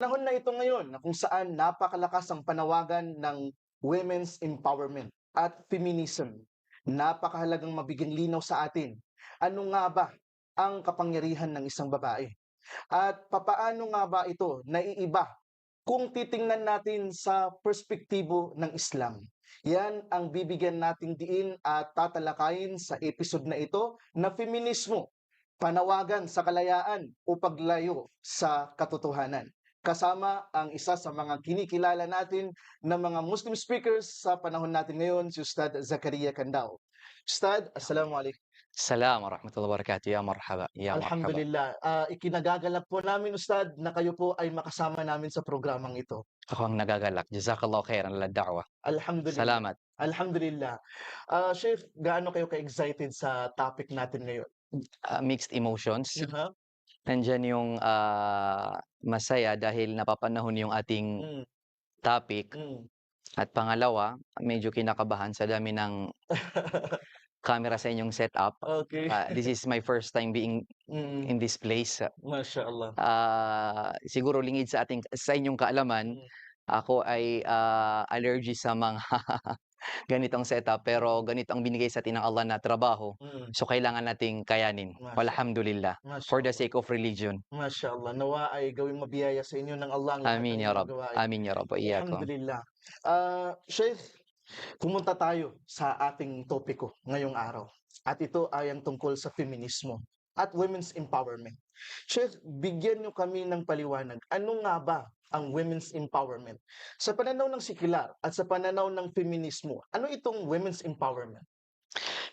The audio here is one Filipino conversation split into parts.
Panahon na ito ngayon na kung saan napakalakas ang panawagan ng women's empowerment at feminism. Napakahalagang mabigyan linaw sa atin. Ano nga ba ang kapangyarihan ng isang babae? At papaano nga ba ito naiiba kung titingnan natin sa perspektibo ng Islam? Yan ang bibigyan nating diin at tatalakayin sa episode na ito na feminismo, panawagan sa kalayaan o paglayo sa katotohanan. Kasama ang isa sa mga kinikilala natin na mga Muslim speakers sa panahon natin ngayon, si Ustad Zakaria Candao. Ustad, Assalamualaikum. السلام ورحمة الله وبركاته. يا مرحبا يا مرحبا. Alhamdulillah. Ikinagagalak po namin, Ustad, na kayo po ay makasama namin sa programang ito. Ako ang nagagalak. Jazakallah khairan ala da'wa. Alhamdulillah. Salamat. Alhamdulillah. Sheikh, gaano kayo ka-excited sa topic natin ngayon? Mixed emotions. Aha. Nandiyan yung masaya dahil napapanahon yung ating Mm, topic. mm. At pangalawa, medyo kinakabahan sa dami ng camera sa inyong setup. Okay. This is my first time being Mm, in this place. mashallah. Siguro lingid sa inyong kaalaman, Mm, ako ay allergy sa mga ganitong setup, pero ganito ang binigay sa atin ng Allah na trabaho. mm. So kailangan nating kayanin. Mashallah. Walhamdulillah. For the Mashallah. sake of religion. Mashallah. Nawa ay gawing mabiyaya sa inyo ng Allah ang lahat Amin ng ya inyong Rab. gawain. Amin ya Rab. Wa iyyakum. Alhamdulillah. Sheikh, pumunta tayo sa ating topiko ngayong araw. At ito ay ang tungkol sa feminismo at women's empowerment. Sheikh, bigyan niyo kami ng paliwanag. Ano nga ba ang women's empowerment? Sa pananaw ng sikular at sa pananaw ng feminismo, ano itong women's empowerment?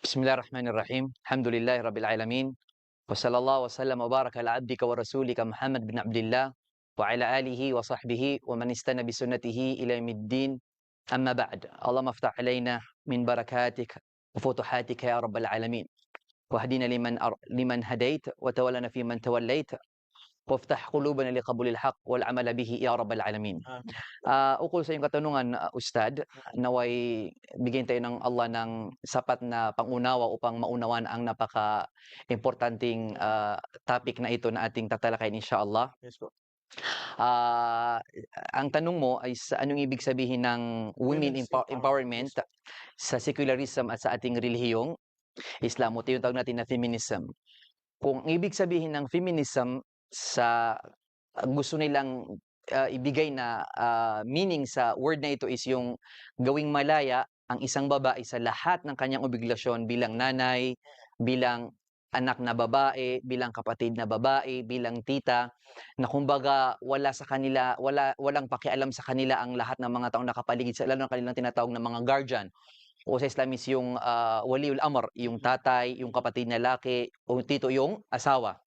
Bismillahirrahmanirrahim. Alhamdulillahi Rabbil Alamin. Wa sallallahu wa sallam wa baraka ala abdika wa rasulika Muhammad bin Abdillah wa ala alihi wa sahbihi wa man istana bi sunnatihi ila yaumiddin. Amma ba'd. Allahumma aftah alaina min barakatik wa futuhatika ya Rabbal Alamin. واهدنا لمن هديت وتولنا فيمن توليت وافتح قلوبنا لقبول الحق والعمل به يا رب العالمين. Amen. Ukol sa iyong katanungan, Ustad, naway bigyan tayo ng Allah ng sapat na pangunawa upang maunawan ang napaka-importanting topic na ito na ating tatalakayin inshallah. Yes po. Ang tanong mo ay sa anong ibig sabihin ng women Women's empowerment Yes po. sa secularism at sa ating relihiyong Islam o tinatawag natin na feminism. Kung ang ibig sabihin ng feminism sa gusto nilang ibigay na meaning sa word na ito is yung gawing malaya ang isang babae sa lahat ng kanyang obligasyon bilang nanay, bilang anak na babae, bilang kapatid na babae, bilang tita, na kumbaga walang pakialam sa kanila ang lahat ng mga taong nakapaligid sa lalo ng kanilang tinatawag na mga guardian. O sa Islam is yung waliul amr, yung tatay, yung kapatid na laki, o tito yung asawa.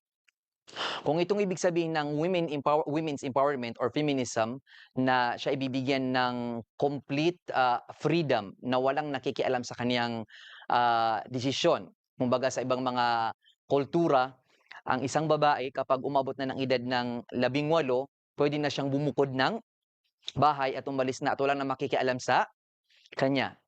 Kung itong ibig sabihin ng women's empowerment or feminism na siya ibibigyan ng complete freedom na walang nakikialam sa kaniyang desisyon. Kumbaga sa ibang mga kultura, ang isang babae kapag umabot na ng edad ng 18, pwede na siyang bumukod ng bahay at umalis na at wala na makikialam sa kanya.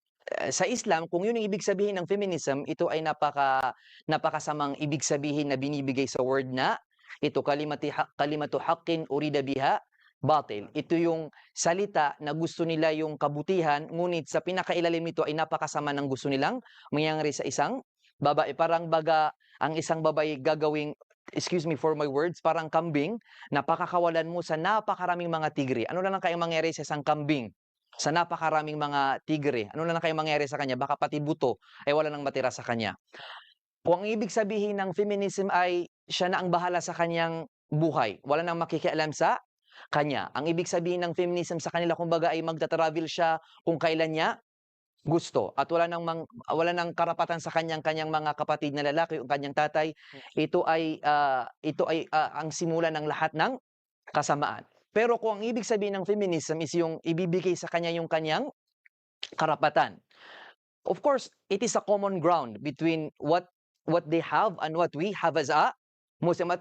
Sa Islam, kung yun ang ibig sabihin ng feminism, ito ay napakasamang ibig sabihin na binibigay sa word na ito kalimatu haqqin urida biha batil. Ito yung salita na gusto nila yung kabutihan, ngunit sa pinakailalim nito ay napakasama ng gusto nilang mangyayari sa isang babae. Parang baga ang isang babae gagawing, excuse me for my words, parang kambing, napakakawalan mo sa napakaraming mga tigre. Ano na lang kayang mangyari sa isang kambing? Sa napakaraming mga tigre, ano na lang kayang mangyari sa kanya? Baka pati buto ay wala nang matira sa kanya. Kung ang ibig sabihin ng feminism ay siya na ang bahala sa kanyang buhay, wala nang makikialam sa kanya. Ang ibig sabihin ng feminism sa kanila kumbaga ay magta-travel siya kung kailan niya gusto at wala nang karapatan sa kanyang mga kapatid na lalaki o kanyang tatay. Ito ay ang simula ng lahat ng kasamaan. Pero kung ang ibig sabihin ng feminism is yung ibibigay sa kanya yung kanyang karapatan. Of course, it is a common ground between what they have and what we have as a Muslim.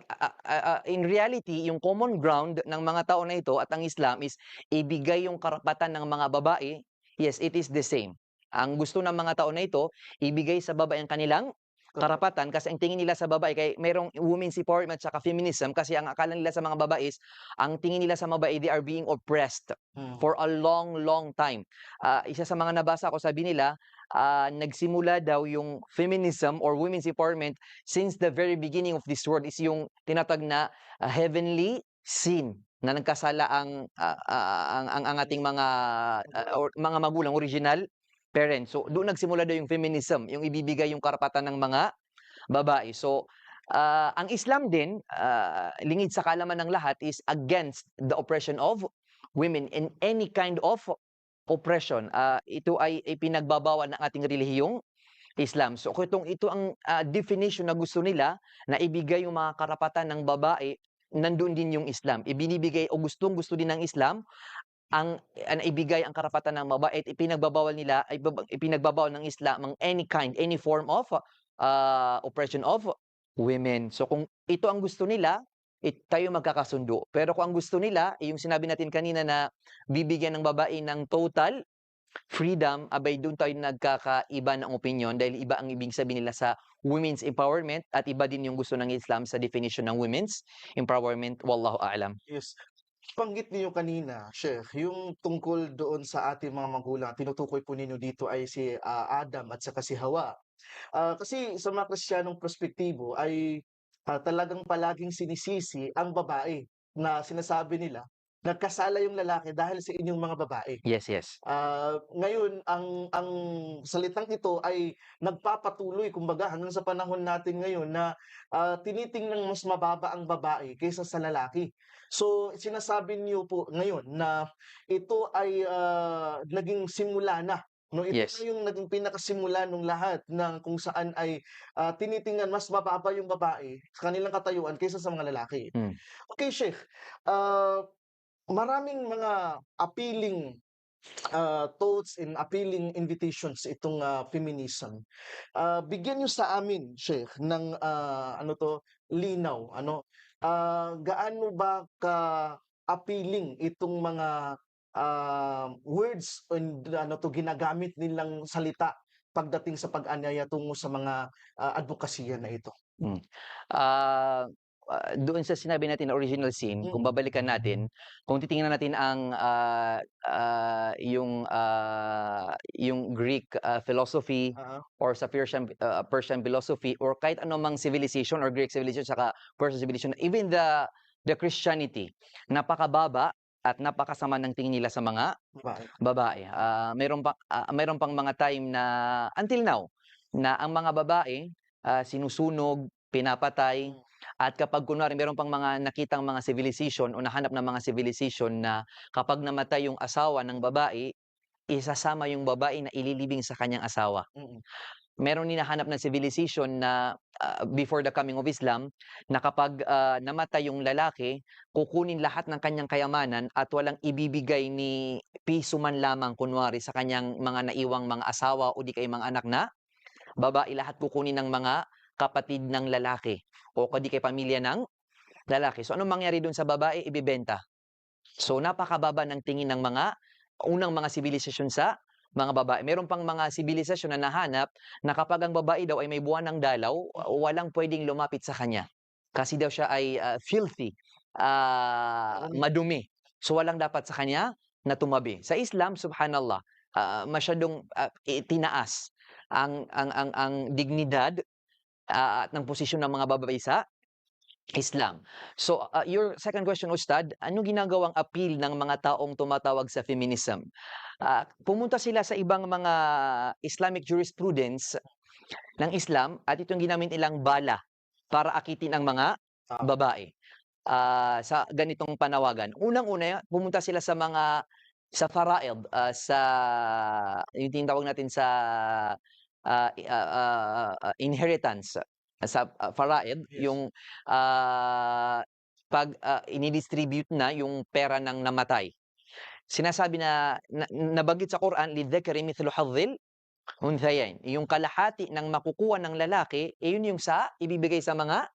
In reality, yung common ground ng mga tao na ito at ang Islam is ibigay yung karapatan ng mga babae. Yes, it is the same. Ang gusto ng mga tao na ito, ibigay sa babae ang kanilang karapatan kasi ang tingin nila sa babae kay merong women's empowerment tsaka feminism kasi ang akala nila sa mga babae is ang tingin nila sa babae they are being oppressed Hmm. for a long, long time. Isa sa mga nabasa ko sabi nila, nagsimula daw yung feminism or women's empowerment since the very beginning of this world is yung tinatag na heavenly sin na nagkasala ang ating mga or mga magulang original parents. So doon nagsimula daw yung feminism, yung ibibigay yung karapatan ng mga babae. So ang Islam din, lingid sa kaalaman ng lahat is against the oppression of women in any kind of oppression. Ito ay ipinagbabawal ng ating relihiyong Islam. So kung ito ang definition na gusto nila na ibigay yung mga karapatan ng babae, nandun din yung Islam. Ibinibigay o gustong-gusto din ng Islam ang ibigay ang karapatan ng babae at ipinagbabawal nila ay ipinagbabawal ng Islam ang any kind, any form of oppression of women. So kung ito ang gusto nila, tayo magkakasundo. Pero kung ang gusto nila, yung sinabi natin kanina na bibigyan ng babae ng total freedom, abay doon tayo nagkakaiba ng opinion dahil iba ang ibig sabihin nila sa women's empowerment at iba din yung gusto ng Islam sa definition ng women's empowerment. Wallahu a'lam. Yes. Banggit niyo kanina, Chef, yung tungkol doon sa ating mga magulang, tinutukoy po ninyo dito ay si Adam at saka si Hawa. Kasi sa mga Kristiyanong perspektibo ay talagang palaging sinisisi ang babae na sinasabi nila, nagkasala yung lalaki dahil sa inyong mga babae. Yes, yes. Ngayon ang salitang ito ay nagpapatuloy kumbaga hanggang sa panahon natin ngayon na, tinitingnang mas mababa ang babae kaysa sa lalaki. So, sinasabi niyo po ngayon na ito ay, naging simula na 'no, ito na Yes. yung naging pinakasimula nung lahat ng kung saan ay, tinitingnan mas mababa yung babae sa kanilang katayuan kaysa sa mga lalaki. Hmm. Okay, Sheikh, ah, maraming mga appealing thoughts and appealing invitations itong, feminism. Bigyan niyo sa amin, Sheikh, ng, ano 'to, linaw ano, gaano ba ka-appealing itong mga, words and ano 'to, ginagamit nilang salita pagdating sa pag-anyaya tungo sa mga, adbokasiya na ito? Hmm. Ah, Doon sa sinabi natin na original sin, kung Mm, babalikan natin, kung titingnan natin ang, yung Greek, philosophy oo, or sa Persian philosophy or kahit anumang civilization or Greek civilization saka Persian civilization, even the Christianity, napakababa at napakasama ng tingin nila sa mga babae. babae. Meron pang mga time na until now, na ang mga babae, sinusunog, pinapatay, Hmm, at kapag kunwari meron pang mga nakitang mga civilization o nahanap na mga civilization na kapag namatay yung asawa ng babae, isasama yung babae na ililibing sa kanyang asawa. mm, Meron din nahanap na civilization na, before the coming of Islam, na kapag, namatay yung lalaki, kukunin lahat ng kanyang kayamanan at walang ibibigay ni piso man lamang kunwari sa kanyang mga naiwang mga asawa o di kaya mga anak na babae, lahat kukunin ng mga kapatid ng lalaki o di kaya pamilya ng lalaki. So anong mangyari dun sa babae? Ibebenta. So napakababa ng tingin ng mga unang mga sibilisasyon sa mga babae. Meron pang mga sibilisasyon na nahanap na kapag ang babae daw ay may buwan ng dalaw, walang puwedeng lumapit sa kanya. Kasi daw siya ay, filthy, mm, madumi. So walang dapat sa kanya na tumabi. Sa Islam, subhanallah, masyadong, itinaas ang dignidad, at ng posisyon ng mga babae sa Islam. So, your second question, Ustad, anong ginagawang appeal ng mga taong tumatawag sa feminism? Pumunta sila sa ibang mga Islamic jurisprudence ng Islam at itong ginamit nilang bala para akitin ang mga tama, babae, sa ganitong panawagan. Unang-una, pumunta sila sa faraid, sa yung tinatawag natin sa inheritance, sa faraid, yes. yung 'pag ini-distribute na yung pera ng namatay. Sinasabi na nabanggit sa Quran, "Lidhakari mithlu hadhil unthayayn." Yung kalahati ng makukuha ng lalaki, yun yung sa ibibigay sa mga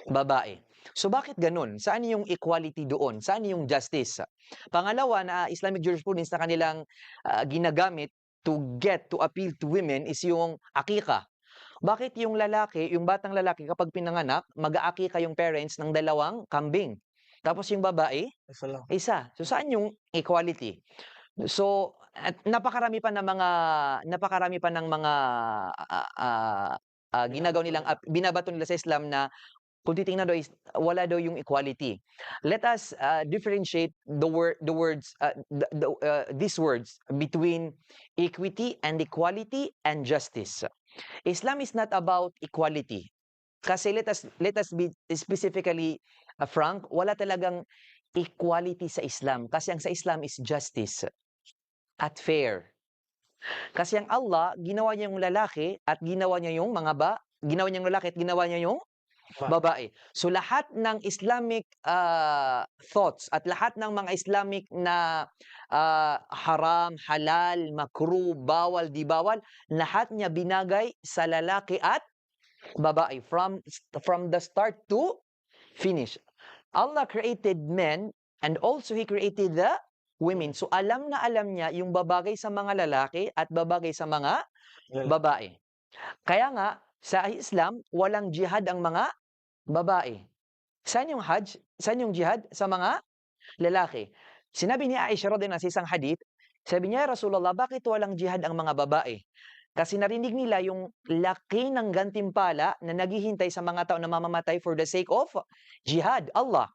babae. So bakit gano'n? Saan yung equality doon? Saan yung justice? Pangalawa na Islamic jurisprudence na kanilang, ginagamit to appeal to women is yung akika. Bakit yung lalaki, yung batang lalaki kapag pinanganak, mag-aakika yung parents ng 2 kambing. Tapos yung babae, Isa lang. isa. So saan yung equality? So, at napakarami pa ng mga ginagawa nilang binabato nila sa Islam na kung titingnan daw is wala daw yung equality. Let us differentiate these words between equity and equality and justice. Islam is not about equality. Kasi let us be specifically frank, wala talagang equality sa Islam. Kasi ang sa Islam is justice at fair. Kasi ang Allah, ginawa niya yung lalaki at ginawa niya yung ginawa niya yung lalaki at ginawa niya yung babae. So lahat ng Islamic thoughts at lahat ng mga Islamic na haram, halal, makruh, bawal, di bawal, lahat niya binagay sa lalaki at babae from the start to finish. Allah created men and also He created the women. So alam na alam niya yung babagay sa mga lalaki at babagay sa mga babae. Kaya nga, sa Islam, walang jihad ang mga babae. Saan yung hajj? Saan yung jihad? Sa mga lalaki. Sinabi ni Aisha radhiyallahu anha sa isang hadith, sabi niya, Rasulullah, bakit walang jihad ang mga babae? Kasi narinig nila yung laki ng gantimpala na naghihintay sa mga tao na mamamatay for the sake of jihad, Allah.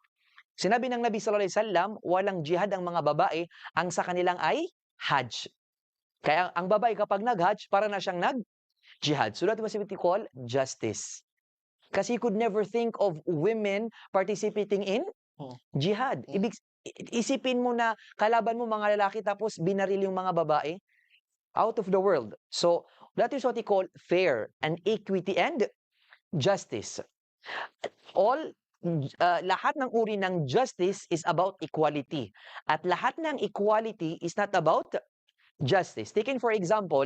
Sinabi ng Nabi sallallahu alaihi wasallam, walang jihad ang mga babae, ang sa kanilang ay hajj. Kaya ang babae kapag nag-hajj, para na siyang nag-jihad. So that was what we call justice. Kasi you could never think of women participating in jihad. Isipin mo na kalaban mo mga lalaki tapos binaril yung mga babae. Out of the world. So that is what we call fair and equity and justice. Lahat ng uri ng justice is about equality. At lahat ng equality is not about justice. Taken for example,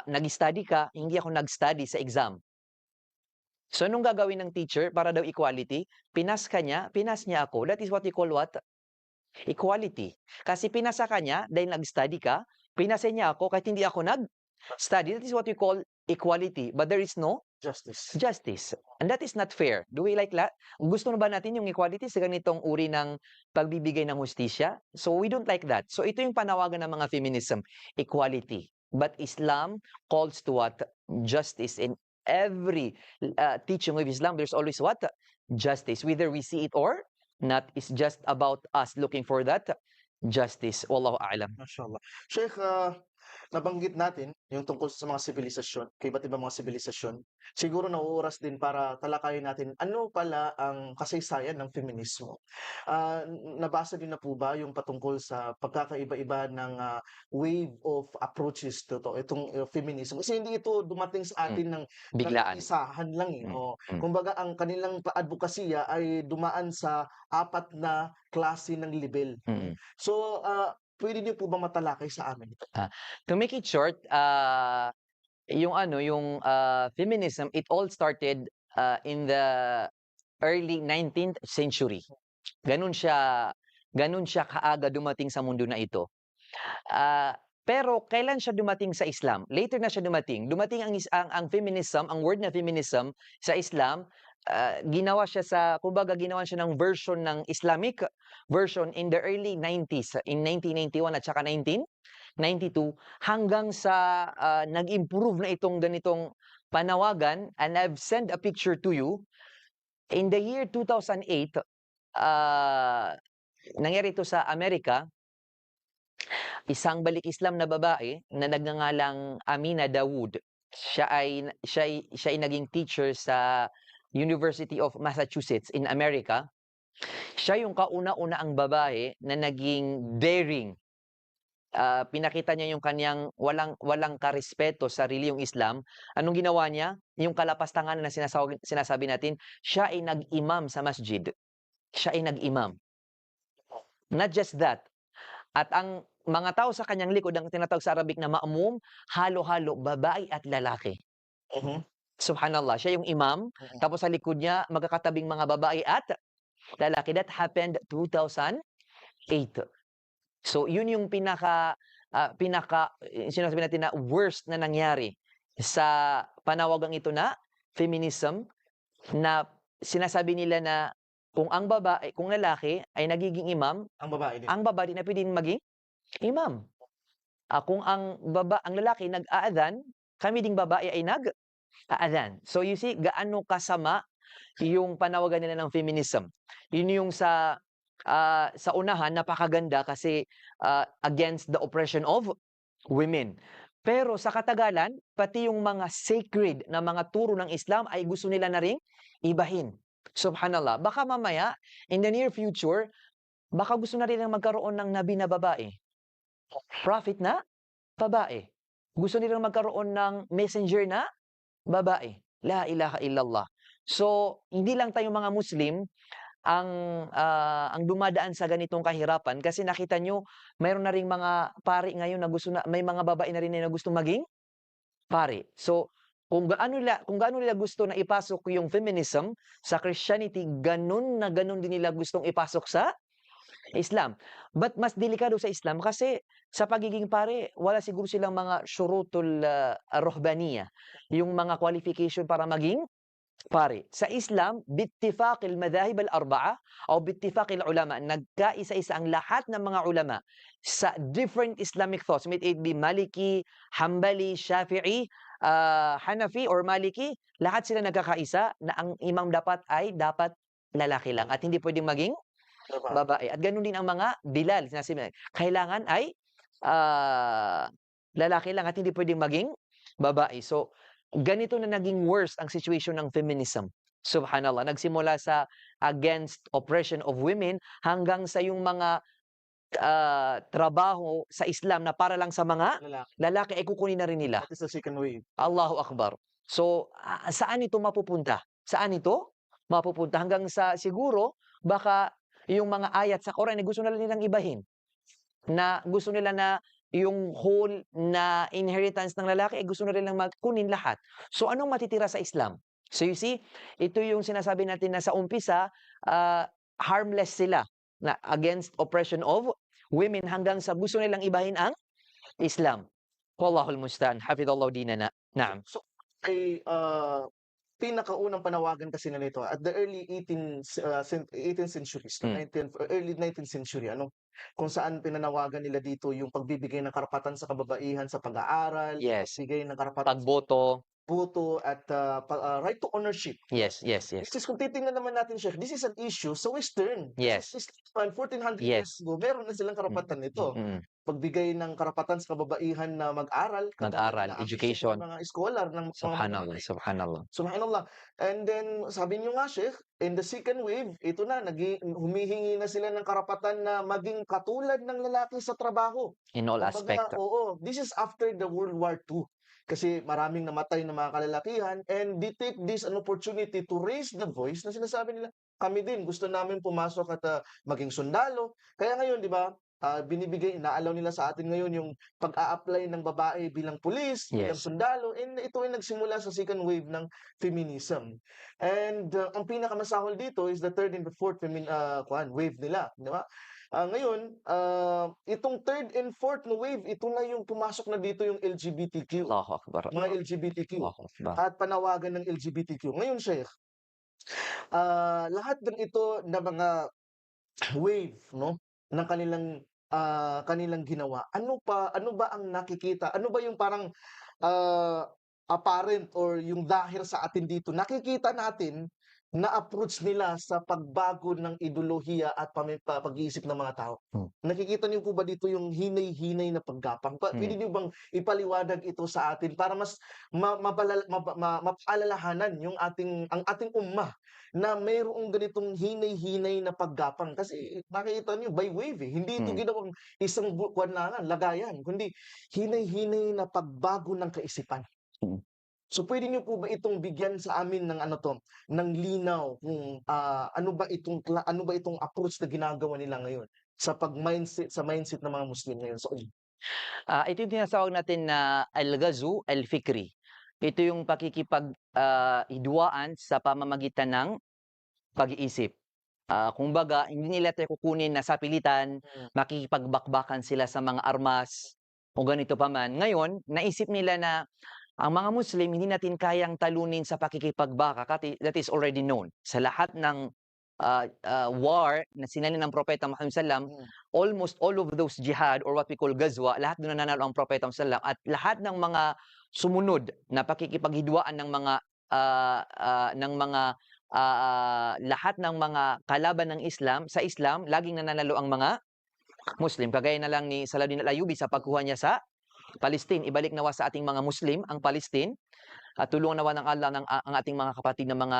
nag-study ka, hindi ako nag-study sa exam. So, anong gagawin ng teacher para daw equality? Pinas niya ako. That is what we call what? Equality. Kasi pinasa ka niya dahil nag-study ka, pinasa niya ako kahit hindi ako nag-study. That is what we call equality. But there is no justice. And that is not fair. Do we like that? Gusto na ba natin yung equality sa ganitong uri ng pagbibigay ng hustisya? So, we don't like that. So, ito yung panawagan ng mga feminism, equality. But Islam calls to what? Justice. In every teaching of Islam, there's always what? Justice. Whether we see it or not, is just about us looking for that justice. Wallahu a'lam. Mashallah. Sheikh, nabanggit natin yung tungkol sa mga sibilisasyon, iba't ibang mga sibilisasyon. Siguro nauoras din para talakayin natin ano pala ang kasaysayan ng feminismo. Nabasa din na po ba yung patungkol sa pagkakaiba-iba ng wave of approaches to itong feminism? Kasi hindi ito dumating sa atin ng Biglaan. isahan lang eh. Kumbaga ang kanilang advokasya ay dumaan sa 4 na klase ng level. So, pwede niyo po ba matalakay sa amin ito? To make it short, yung feminism, it all started in the early 19th century. Ganun siya kaaga dumating sa mundo na ito. Pero kailan siya dumating sa Islam? Later na siya dumating. Dumating ang feminism, ang word na feminism sa Islam, ginawa siya ng version ng Islamic version in the early 90s, in 1991 at saka 1992, hanggang sa nag-improve na itong ganitong panawagan. And I've sent a picture to you. In the year 2008, nangyari ito sa Amerika. Isang balik Islam na babae na nagngangalang Amina Dawood. Siya ay naging teacher sa University of Massachusetts in America. Siya yung kauna-unaang babae na naging daring. Pinakita niya yung kanyang walang karespeto sa reliyong Islam. Anong ginawa niya? Yung kalapastangan na sinasabi natin, siya ay nag-imam sa masjid. Siya ay nag-imam. Not just that. At ang mga tao sa kanyang likod, ang tinatawag sa Arabic na ma'mum, halo-halo, babae at lalaki. Subhanallah, siya yung imam, tapos sa likod niya, magkakatabing mga babae at lalaki. That happened 2008. So, yun yung pinaka sinasabi natin na worst na nangyari sa panawagang ito na feminism, na sinasabi nila na kung lalaki ay nagiging imam, Ang babae din. ang babae din na pwedeng maging imam. Kung ang lalaki nag-aadhan, kami ding babae ay nag-aadhan. So you see gaano kasama yung panawagan nila ng feminism. Yun yung sa unahan napakaganda kasi, against the oppression of women. Pero sa katagalan, pati yung mga sacred na mga turo ng Islam ay gusto nila na ring ibahin. Subhanallah. Baka mamaya, in the near future, baka gusto na rin nilang magkaroon ng nabi na babae, prophet na babae. Gusto nilang magkaroon ng messenger na babae. La ilaha illallah. So, hindi lang tayong mga Muslim ang ang dumadaan sa ganitong kahirapan kasi nakita nyo mayroon na ring mga pari ngayon na may mga babae na rin na gustong maging pari. So, kung gaano nila gusto na ipasok yung feminism sa Christianity, ganun din nila gustong ipasok sa Islam. But mas delikado sa Islam kasi sa pagiging pare, wala siguro silang mga syurutul ruhbaniyah, yung mga qualification para maging pare. Sa Islam, bittifaq al-madahib al-arba'a o bittifaq al-ulama, nagkaisa-isa ang lahat ng mga ulama sa different Islamic thoughts, may it be Maliki, Hanbali, Shafi'i, Hanafi or Maliki, lahat sila nagkakaisa na ang imam dapat lalaki lang at hindi pwedeng maging Babae. babae. At gano'n din ang mga Bilal, sinasabi kailangan ay lalaki lang at hindi pwedeng maging babae. So, ganito na naging worse ang situation ng feminism. Subhanallah, nagsimula sa against oppression of women hanggang sa yung mga trabaho sa Islam na para lang sa mga Lalaki. lalaki ay kukunin na rin nila. That is the second wave. Allahu Akbar. So, saan ito mapupunta? Saan ito mapupunta? Hanggang sa siguro baka yung mga ayat sa Quran ay gusto na nilang ibahin. Na gusto nila na yung whole na inheritance ng lalaki ay gusto na nilang kunin lahat. So anong matitira sa Islam? So you see, ito yung sinasabi natin na sa umpisa, harmless sila na against oppression of women hanggang sa gusto nilang ibahin ang Islam. Wallahul musta'an. Hafidallahu dinana. Naam. So, ay pinakaunang panawagan kasi nila ito at the early 18th centuries, Hmm. 19th or early 19th century, kung saan pinanawagan nila dito yung pagbibigay ng karapatan sa kababaihan sa pag-aaral, Yes. pagbigay ng karapatan sa Pagboto. boto at right to ownership. Yes, yes, yes. Which is kung titingnan naman natin, Sheikh, this is an issue sa Western. Yes. Kasi sa 1400 Yes. years ago, meron na silang karapatan nito. Pagbigay ng karapatan sa kababaihan na mag-aral, Mag-aral, na education. ng mga scholar, ng mga Subhanallah, subhanallah. Subhanallah. And then, sabi niyo nga, Sheikh, in the second wave, ito na, humihingi na sila ng karapatan na maging katulad ng lalaki sa trabaho. In all Kumbaga, aspect. oo, this is after the World War II. Kasi maraming namatay na mga kalalakihan and they take this an opportunity to raise the voice na sinasabi nila, kami din, gusto namin pumasok at maging sundalo. Kaya ngayon, di ba, inaalaw nila sa atin ngayon yung pag-a-apply ng babae bilang pulis, bilang Yes. sundalo, and ito ay nagsimula sa second wave ng feminism. And ang pinakamasahol dito is the third and the fourth wave nila, di ba? Ngayon, itong third and fourth na wave, ito na yung pumasok na dito yung LGBTQ, Allahu Akbar. mga LGBTQ, Allahu Akbar. at panawagan ng LGBTQ. Ngayon, Sheikh, lahat ng ito na mga wave, no, ng kanilang ginawa. Ano ba ang nakikita? Ano ba yung parang apparent or yung dahir sa atin dito? Nakikita natin na approach nila sa pagbago ng ideolohiya at pag-iisip ng mga tao. Nakikita niyo po ba dito yung hinay-hinay na paggapang? Pwede niyo bang ipaliwanag ito sa atin para mas mapaalalahanan ang ating ummah na mayroong ganitong hinay-hinay na paggapang? Kasi nakikita niyo by wave, hindi ito ginawang isang lagayan, kundi hinay-hinay na pagbago ng kaisipan. So pwede niyo po ba itong bigyan sa amin ng ng linaw kung ano ba itong approach na ginagawa nila ngayon sa mindset ng mga Muslim ngayon? So, Ito yung tinatawag natin na al-ghazu al-fikri. Ito yung hidwaan sa pamamagitan ng pag-iisip. Kumbaga, hindi nila tayo kukunin na sa pilitan, makikipagbakbakan sila sa mga armas o ganito pa man. Ngayon, naisip nila na Ang mga Muslim, hindi natin kayang talunin sa pakikipagbaka, that is already known. Sa lahat ng war na sinalin ng Propeta Muhammad sallam, Mm. almost all of those jihad or what we call gazwa, lahat doon nananalo ang Propeta Muhammad sallam, at lahat ng mga sumunod na pakikipaghidwaan lahat ng mga kalaban ng Islam, sa Islam, laging nananalo ang mga Muslim. Kagaya na lang ni Salahuddin al-Ayyubi sa pagkuha niya sa Palestine. Ibalik nawa sa ating mga Muslim ang Palestine at tulungan nawa ng Allah ang ating mga kapatid na mga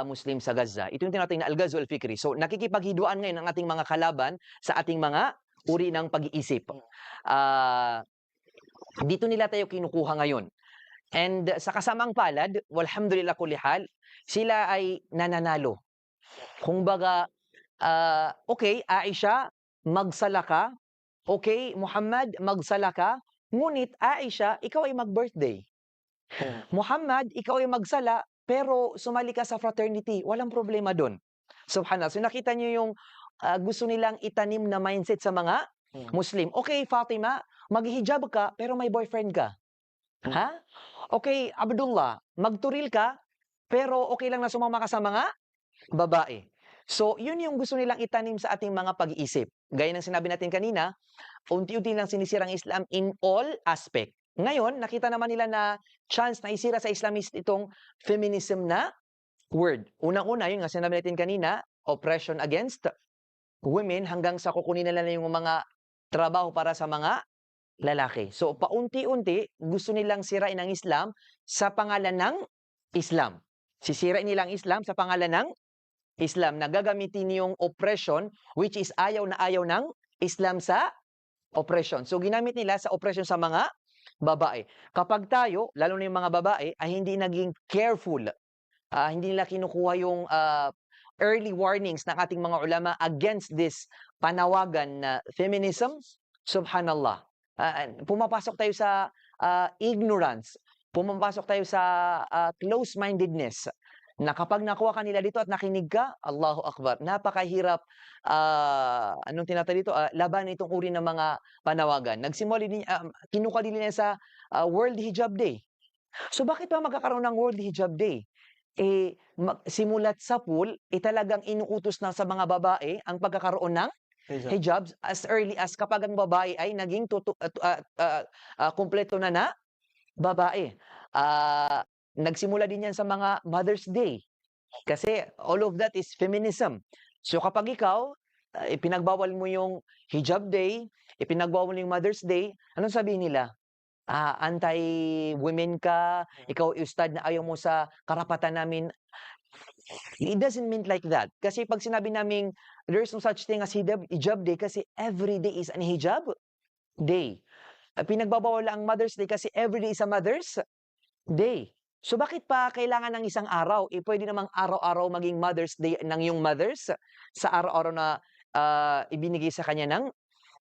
Muslim sa Gaza. Ito yung tinatawag na al-Ghazw al-Fikri. So nakikipaghiduan ngayon ang ating mga kalaban sa ating mga uri ng pag-iisip. Dito nila tayo kinukuha ngayon. And sa kasamang palad, walhamdulillah kulli hal, sila ay nananalo. Kung baga, okay, Aisha, magsala ka. Okay, Muhammad, magsala ka. Ngunit, Aisha, ikaw ay mag-birthday. Muhammad, ikaw ay magsala, pero sumali ka sa fraternity. Walang problema doon. Subhanallah. So nakita niyo yung gusto nilang itanim na mindset sa mga Muslim. Okay, Fatima, maghihijab ka, pero may boyfriend ka. Ha? Okay, Abdullah, magturil ka, pero okay lang na sumama ka sa mga babae. So, yun yung gusto nilang itanim sa ating mga pag-iisip. Gaya ng sinabi natin kanina, unti-unti lang sinisirang Islam in all aspect. Ngayon, nakita naman nila na chance na isira sa Islamist itong feminism na word. Unang-una, yun nga sinabi natin kanina, oppression against women hanggang sa kukunin nila yung mga trabaho para sa mga lalaki. So, paunti-unti, gusto nilang sirain ang Islam sa pangalan ng Islam. Sisirain nilang Islam sa pangalan ng Islam na gagamitin yung oppression which is ayaw na ayaw ng Islam sa oppression. So, ginamit nila sa oppression sa mga babae. Kapag tayo, lalo na yung mga babae, ay hindi naging careful, hindi nila kinukuha yung early warnings ng ating mga ulama against this panawagan na feminism, subhanallah. Pumapasok tayo sa ignorance, pumapasok tayo sa close-mindedness, na kapag nakuha ka nila dito at nakinig ka, Allahu Akbar, napakahirap, anong tinatawag dito, laban itong uri ng mga panawagan. Nagsimula din, kinuha din nila sa World Hijab Day. So bakit ba magkakaroon ng World Hijab Day? Simulat sa pool, talagang inuutos na sa mga babae ang pagkakaroon ng hijabs as early as kapag ang babae ay naging kumpleto na babae. Nagsimula din yan sa mga Mother's Day. Kasi all of that is feminism. So kapag ikaw, ipinagbawal mo yung hijab day, ipinagbawal mo yung Mother's Day, anong sabihin nila? Anti-women ka, ikaw ustad na ayaw mo sa karapatan namin. It doesn't mean like that. Kasi pag sinabi namin, there's no such thing as hijab day kasi every day is an hijab day. Pinagbabawal ang Mother's Day kasi every day is a Mother's Day. So bakit pa kailangan ng isang araw? Pwede namang araw-araw maging Mother's Day ng yung mothers sa araw-araw na ibinigay sa kanya ng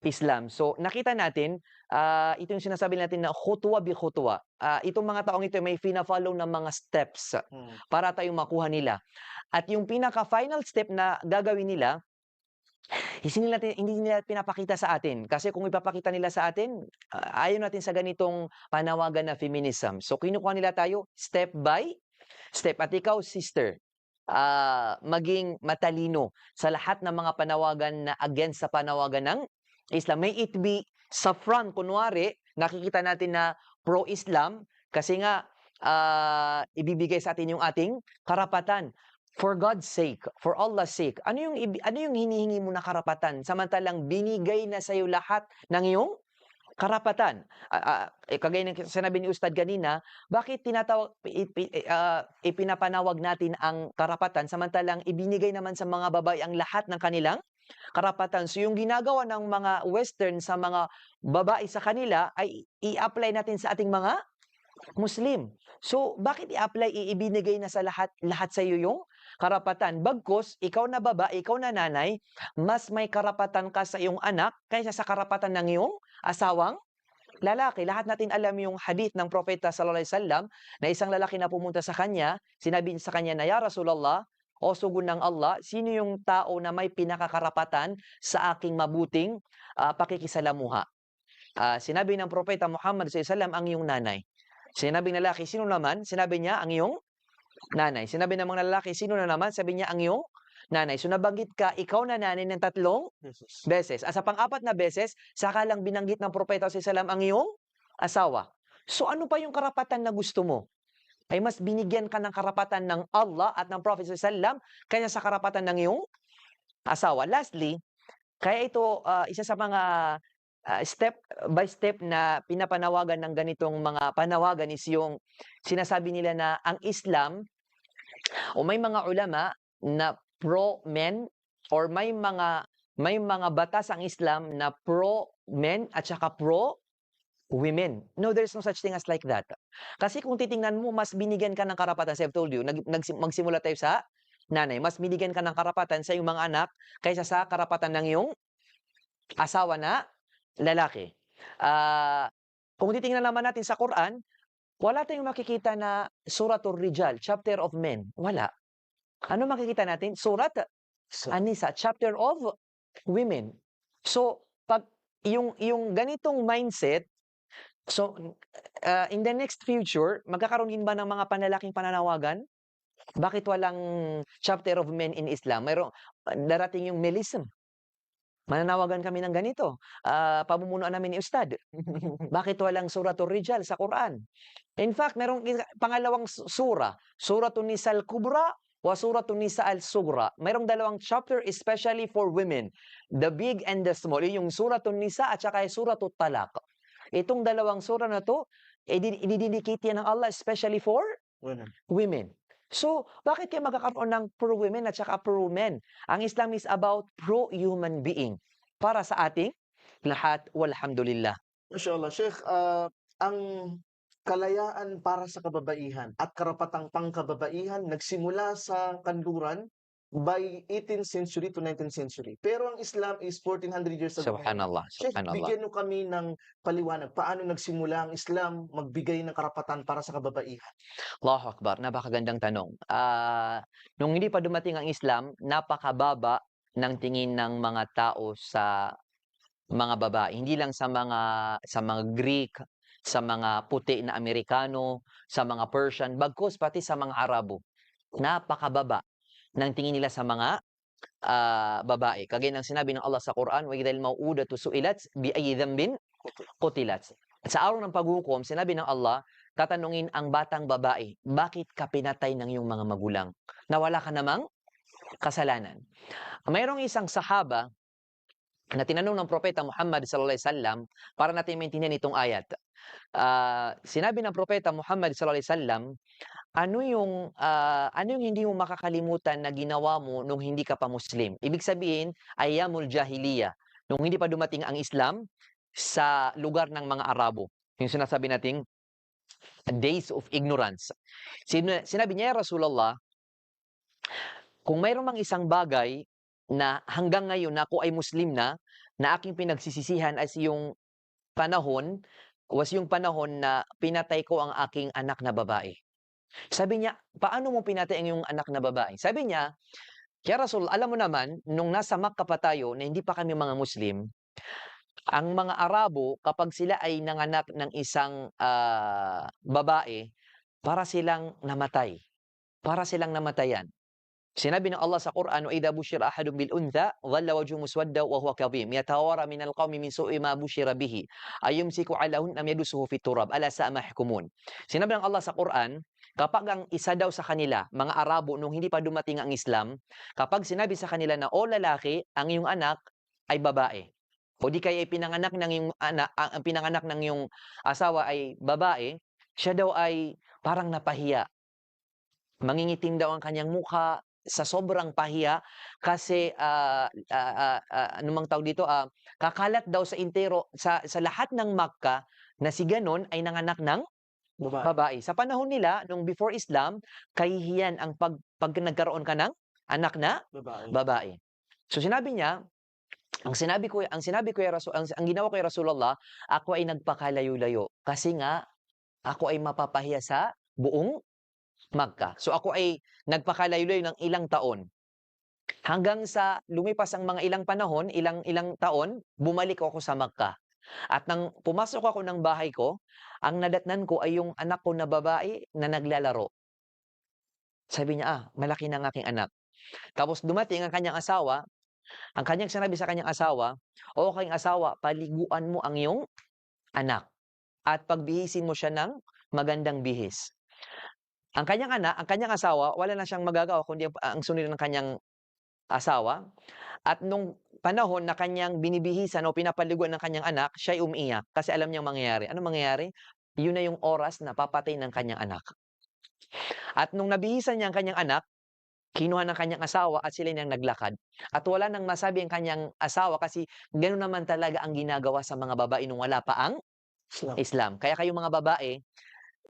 Islam. So nakita natin, ito yung sinasabi natin na khutwa bi khutwa. Itong mga taong ito may fina-follow ng mga steps para tayong makuha nila. At yung pinaka-final step na gagawin nila, hindi nila pinapakita sa atin. Kasi kung ipapakita nila sa atin, ayaw natin sa ganitong panawagan na feminism. So kinukuha nila tayo step by step. At ikaw, sister, maging matalino sa lahat ng mga panawagan na against sa panawagan ng Islam. May it be sa front, kunwari, nakikita natin na pro-Islam kasi nga ibibigay sa atin yung ating karapatan. For God's sake, for Allah's sake, ano yung hinihingi mo na karapatan samantalang binigay na sa iyo lahat ng iyong karapatan? Kagaya ng sinabi ni Ustad kanina, bakit ipinapanawag natin ang karapatan samantalang ibinigay naman sa mga babae ang lahat ng kanilang karapatan? So yung ginagawa ng mga Western sa mga babae sa kanila ay i-apply natin sa ating mga Muslim. So bakit i-apply, ibinigay na sa lahat sa iyo yung karapatan? Bagkus, ikaw na babae, ikaw na nanay, mas may karapatan ka sa iyong anak kaysa sa karapatan ng iyong asawang lalaki. Lahat natin alam yung hadith ng Propeta sallallahu alaihi wasallam na isang lalaki na pumunta sa kanya, sinabi sa kanya na, "Ya Rasulullah, o sugon ng Allah, sino yung tao na may pinakakarapatan sa aking mabuting pakikisalamuha?" Sinabi ng Propeta Muhammad sallallahu alaihi wasallam, ang iyong nanay. Sinabing lalaki, sino naman? Sinabi niya, ang iyong nanay. Sinabi namang lalaki, sino na naman? Sabi niya, ang iyong nanay. So nabanggit ka, ikaw na nanay ng 3 Jesus. beses. At sa pang-4 na beses, saka lang binanggit ng propeta sa salam ang iyong asawa. So ano pa yung karapatan na gusto mo? Ay mas binigyan ka ng karapatan ng Allah at ng Prophet sallam kaya sa karapatan ng iyong asawa. Lastly, kaya ito isa sa mga step by step na pinapanawagan ng ganitong mga panawagan is yung sinasabi nila na ang Islam o may mga ulama na pro men or may mga batas ang Islam na pro men at saka pro women. No, there's no such thing as like that. Kasi kung titingnan mo, mas binigyan ka ng karapatan, as I've told you, magsimula tayo sa nanay, mas binigyan ka ng karapatan sa iyong mga anak kaysa sa karapatan ng iyong asawa na lalaki. Ah, kung titingnan naman natin sa Quran, wala tayong makikita na Suratul Rijal, chapter of men. Wala. Ano makikita natin? Surat So, An-Nisa, chapter of women. So, pag yung ganitong mindset, so, in the next future, magkakaroon din ba ng mga panlalaking pananawagan? Bakit walang chapter of men in Islam? Darating yung Melism. Mananawagan kami ng ganito. Pamumunuan namin ni Ustad. Bakit walang Suratul Rijal sa Quran? In fact, merong pangalawang sura, Suratun Nisa al-Kubra wa Suratun Nisa al-Sugra. Merong dalawang chapter especially for women. The big and the small. Yung Suratun Nisa at saka Suratul Talaq. Itong dalawang sura na to, ididedicate yan ng Allah especially for women. women. So, bakit kayo magkakaroon ng pro-women at saka pro-men? Ang Islam is about pro-human being. Para sa ating lahat, walhamdulillah. Mashallah, Sheikh, ang kalayaan para sa kababaihan at karapatang pangkababaihan nagsimula sa kanluran by 18th century to 19th century. Pero ang Islam is 1400 years ago. Subhanallah, Sheikh, subhanallah. bigyan nyo kami ng paliwanag. Paano nagsimula ang Islam magbigay ng karapatan para sa kababaihan? Allahu Akbar, napakagandang tanong. Nung hindi pa dumating ang Islam, napakababa ng tingin ng mga tao sa mga babae. Hindi lang sa mga Greek, sa mga puti na Amerikano, sa mga Persian, bagkus pati sa mga Arabo. Napakababa ng tingin nila sa mga babae. Kagaya ng sinabi ng Allah sa Quran, وَإِذَا الْمَوْءُودَةُ سُئِلَتْ بِأَيِّ ذَنبٍ قُتِلَتْ. At sa araw ng paghukom, sinabi ng Allah, tatanungin ang batang babae, bakit ka pinatay ng iyong mga magulang? Na wala ka namang kasalanan. Mayroong isang sahaba na tinanong ng propeta Muhammad sallallahu alaihi wasallam para natin maintindihan itong ayat. Sinabi ng propeta Muhammad sallallahu alaihi wasallam, ano yung hindi mo makakalimutan na ginawa mo nung hindi ka pa Muslim? Ibig sabihin, ayyamul jahiliya, nung hindi pa dumating ang Islam sa lugar ng mga Arabo. Yung sinasabi nating days of ignorance. Sinabi niya, "Ya Rasulullah, kung mayroon mang isang bagay na hanggang ngayon na ako ay Muslim na aking pinagsisisihan as yung panahon na pinatay ko ang aking anak na babae." Sabi niya, "Paano mo pinatay ang iyong anak na babae?" Sabi niya, "Ya Rasul, alam mo naman, nung nasa Makkah pa tayo na hindi pa kami mga Muslim, ang mga Arabo kapag sila ay nanganak ng isang babae, para silang namatay. Para silang namatayan. Sinabi ng Allah sa Quran, وَإِذَا بُشِّرَ أَحَدٌ بِالْأُنثَى ظَلَّ وَجْهُهُ مُسْوَدًّا وَهُوَ كَظِيمٌ يَتَوَارَى مِنَ الْقَوْمِ مِنْ سُوءِ مَا بُشِّرَ بِهِ أَيُمْسِكُ عَلَى هُنَّ أَمْ يَدُسُّهُ فِي التُّرَابِ أَلَا سَاءَ مَا يَحْكُمُونَ. Sinabi ng Allah sa Quran, kapag ang isa daw sa kanila, mga Arabo nung hindi pa dumating ang Islam, kapag sinabi sa kanila na o lalaki, ang iyong anak ay babae. O di kaya pinanganak ng iyong anak, ang pinanganak ng iyong asawa ay babae, siya daw ay parang napahiya. Mangingitim daw ang kanyang mukha sa sobrang pahiya kasi ano mang tawag dito, kakalat daw sa entero sa lahat ng Makkah na si gano'n ay nanganak ng Babae. babae. Sa panahon nila nung before Islam, kahihiyan ang pag nagkaroon ka ng anak na Babae. babae. So sinabi niya, ang ginawa ko ya Rasulullah, ako ay nagpakalayo-layo kasi nga ako ay mapapahiya sa buong Makkah. So ako ay nagpakalayo-layo ng ilang taon. Hanggang sa lumipas ang mga ilang panahon, ilang taon, bumalik ako sa Makkah. At nang pumasok ako ng bahay ko, ang nadatnan ko ay yung anak ko na babae na naglalaro. Sabi niya, malaki na ang aking anak. Tapos dumating ang kanyang asawa, ang kanyang sinabi sa kanyang asawa, "O aking asawa, paliguan mo ang iyong anak at pagbihisin mo siya ng magandang bihis." Ang kanyang asawa, wala na siyang magagawa kundi ang sundin ng kanyang asawa. At nung panahon na kanyang binibihisan o pinapaliguan ng kanyang anak, siya'y umiiyak kasi alam niyang mangyayari. Anong mangyayari? Yun na yung oras na papatay ng kanyang anak. At nung nabihisan niya ang kanyang anak, kinuha ng kanyang asawa at sila niyang naglakad. At wala nang masabi ang kanyang asawa kasi gano'n naman talaga ang ginagawa sa mga babae nung wala pa ang Islam. Islam. Kaya kayong mga babae,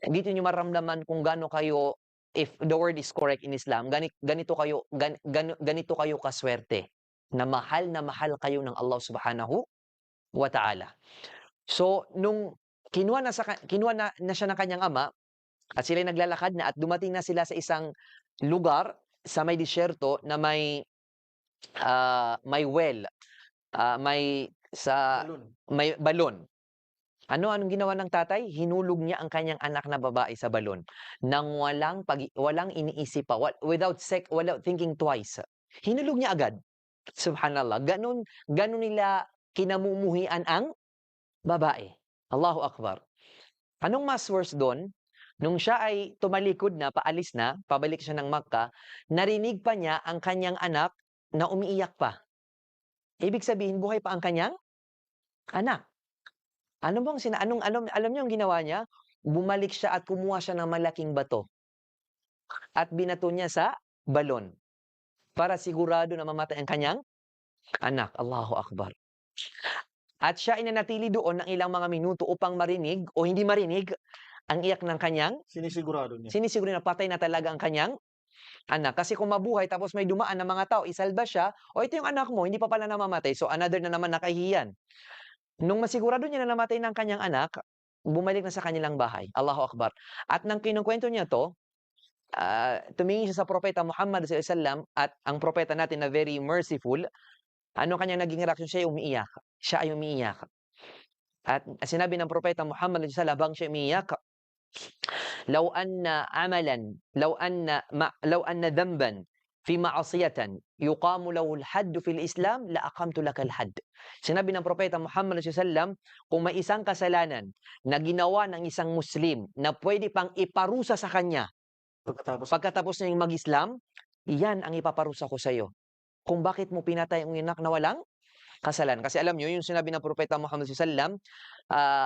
dito niyo maramdaman kung gaano kayo, if the word is correct in Islam, ganito kayo kaswerte na mahal kayo ng Allah Subhanahu wa Ta'ala. So nung kinuha na siya ng kanyang ama at sila'y naglalakad na at dumating na sila sa isang lugar sa may disyerto na may well, Balon. may balon. Anong ginawa ng tatay? Hinulog niya ang kanyang anak na babae sa balon nang walang iniisip pa, without thinking twice. Hinulog niya agad. Subhanallah, gano'n nila kinamumuhian ang babae. Allahu Akbar. Anong mas worse do'n? Nung siya ay tumalikod na, paalis na, pabalik siya ng Makkah, narinig pa niya ang kanyang anak na umiiyak pa. Ibig sabihin, buhay pa ang kanyang anak. Alam niyo ang ginawa niya? Bumalik siya at kumuha siya ng malaking bato at binato niya sa balon para sigurado na mamatay ang kanyang anak. Allahu Akbar. At siya ay nanatili doon ng ilang mga minuto upang marinig o hindi marinig ang iyak ng kanyang Sinisigurado niya. sinisiguro na patay na talaga ang kanyang anak. Kasi kung mabuhay tapos may dumaan na mga tao, isalba siya, o ito yung anak mo, hindi pa pala namamatay. So another na naman nakahiyan. Nung masigurado niya na namatay na ang kanyang anak, bumalik na sa kanilang bahay. Allahu Akbar. At nang kinukuwento niya 'to, tumingin siya sa propeta Muhammad sallallahu alaihi wasallam at ang propeta natin na very merciful, ano kanyang naging reaksyon? Siya ay umiiyak. Siya ay umiiyak. At sinabi ng propeta Muhammad sallallahu alaihi wasallam habang siya umiiyak, "Law anna dhanban fi ma'siyatan yuqamu lahu al-hadd fi al-Islam la aqamtu laka al-hadd." Sinabi ng propeta Muhammad sallallahu alaihi wasallam, kung may isang kasalanan na ginawa ng isang Muslim na pwede pang iparusa sa kanya pagkatapos niyang mag-Islam, iyan ang ipaparusa ko sa iyo. Kung bakit mo pinatay ang iyong anak na walang kasalanan. Kasi alam niyo yung sinabi ng propeta Muhammad sallallahu alaihi wasallam,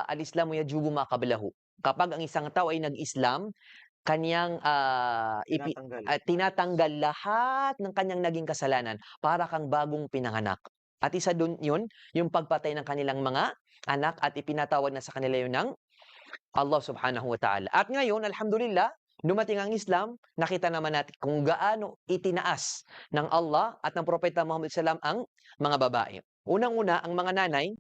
al-Islamu yajubu ma qablahu. Kapag ang isang tao ay nag-Islam, kaniyang Tinatanggal. tinatanggal lahat ng kanyang naging kasalanan para kang bagong pinanganak. At isa dun yun, yung pagpatay ng kanilang mga anak at ipinatawad na sa kanila yun ng Allah Subhanahu wa Ta'ala. At ngayon, alhamdulillah, dumating ang Islam, nakita naman natin kung gaano itinaas ng Allah at ng Propeta Muhammad SAW ang mga babae. Unang-una, ang mga nanay,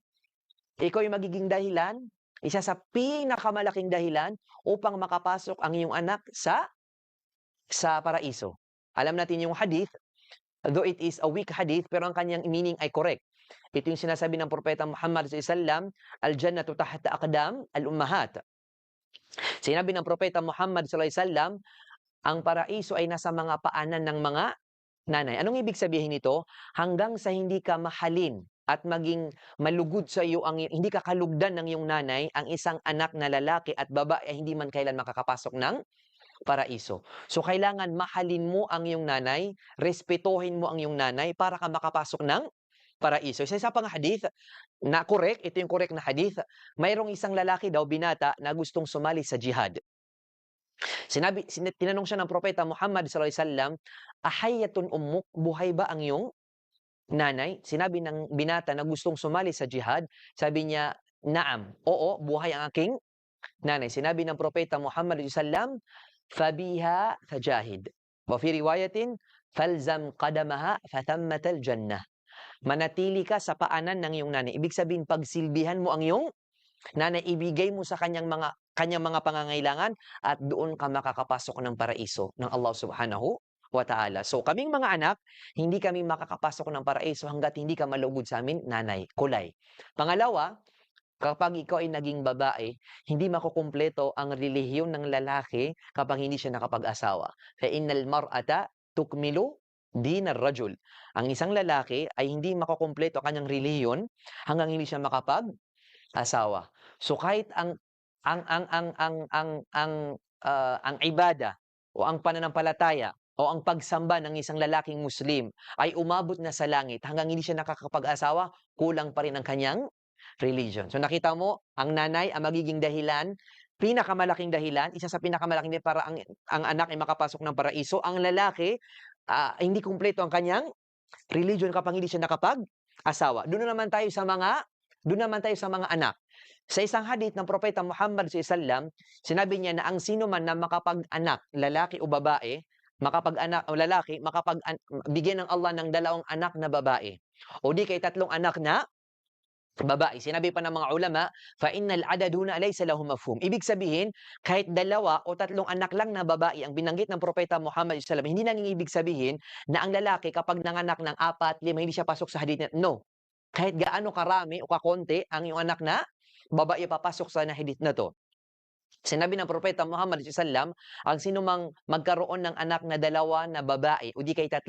ikaw yung magiging dahilan, isa sa pinakamalaking dahilan upang makapasok ang iyong anak sa paraiso. Alam natin yung hadith, though it is a weak hadith, pero ang kanyang meaning ay correct. Ito yung sinasabi ng Propeta Muhammad SAW, "Al-jannatu tahta aqdam al-ummahat." Sinabi ng Propeta Muhammad SAW, ang paraiso ay nasa mga paanan ng mga nanay. Anong ibig sabihin nito? Hanggang sa hindi ka mahalin at maging malugod sa iyo hindi ka kalugdan ng iyong nanay, ang isang anak na lalaki at babae ay hindi man kailan makakapasok ng paraiso. So kailangan mahalin mo ang iyong nanay, respetuhin mo ang iyong nanay para ka makapasok ng paraiso. Isa pang hadith na correct, ito yung correct na hadith. Mayroong isang lalaki daw binata na gustong sumali sa jihad. Tinanong siya ng propeta Muhammad sallallahu alaihi wasallam, "Ahayatun ummuk, buhay ba ang iyong nanay?" Sinabi ng binata na gustong sumali sa jihad, sabi niya, "Naam, oo, buhay ang aking nanay." Sinabi ng propeta Muhammad sallallahu alaihi wasallam, "Fabiha fajahid." Wa fi riwayatin, "Falzam qadamaha fathammatal jannah." Manatili ka sa paanan ng iyong nanay. Ibig sabihin, pagsilbihan mo ang iyong nanay, ibigay mo sa kanyang mga pangangailangan at doon ka makakapasok ng paraiso ng Allah Subhanahu wa Ta'ala. So kaming mga anak, hindi kami makakapasok ng paraiso hangga't hindi ka malugod sa amin, nanay, kulay. Pangalawa, Kapag ikaw ay naging babae, hindi makukumpleto ang relihiyon ng lalaki kapag hindi siya nakapag-asawa. Fa innal mar'ata tukmilu dinar rajul. Ang isang lalaki ay hindi makukumpleto ang kanyang relihiyon hanggang hindi siya makapag-asawa. So kahit ang ibada o ang pananampalataya o ang pagsamba ng isang lalaking Muslim ay umabot na sa langit hanggang hindi siya nakakapag-asawa, kulang pa rin ang kanyang religion. So nakita mo, ang nanay ang magiging dahilan, pinakamalaking dahilan, isa sa pinakamalaking dahilan para ang anak ay makapasok ng paraiso. Ang lalaki, hindi kumpleto ang kanyang religion kapag hindi siya nakapag-asawa. Doon naman tayo sa mga anak. Sa isang hadith ng Propeta Muhammad SAW, sinabi niya na ang sino man na makapag-anak, lalaki o babae, makapag-anak o lalaki, bigyan ng Allah ng 2 anak na babae. O di kay 3 anak na babae. Sinabi pa ng mga ulama, fa innal adad huna laysa lahu mafhum. Ibig sabihin, kahit 2 o 3 anak lang na babae ang binanggit ng Propeta Muhammad SAW, hindi nang ibig sabihin na ang lalaki kapag nanganak ng 4, 5, hindi siya pasok sa hadith na. No. Kahit gaano karami o kakonti ang iyong anak na babae papasok sa hadith na to. Sinabi ng Propeta Muhammad SAW, ang sino mang magkaroon ng anak na 2 na babae o di kay 3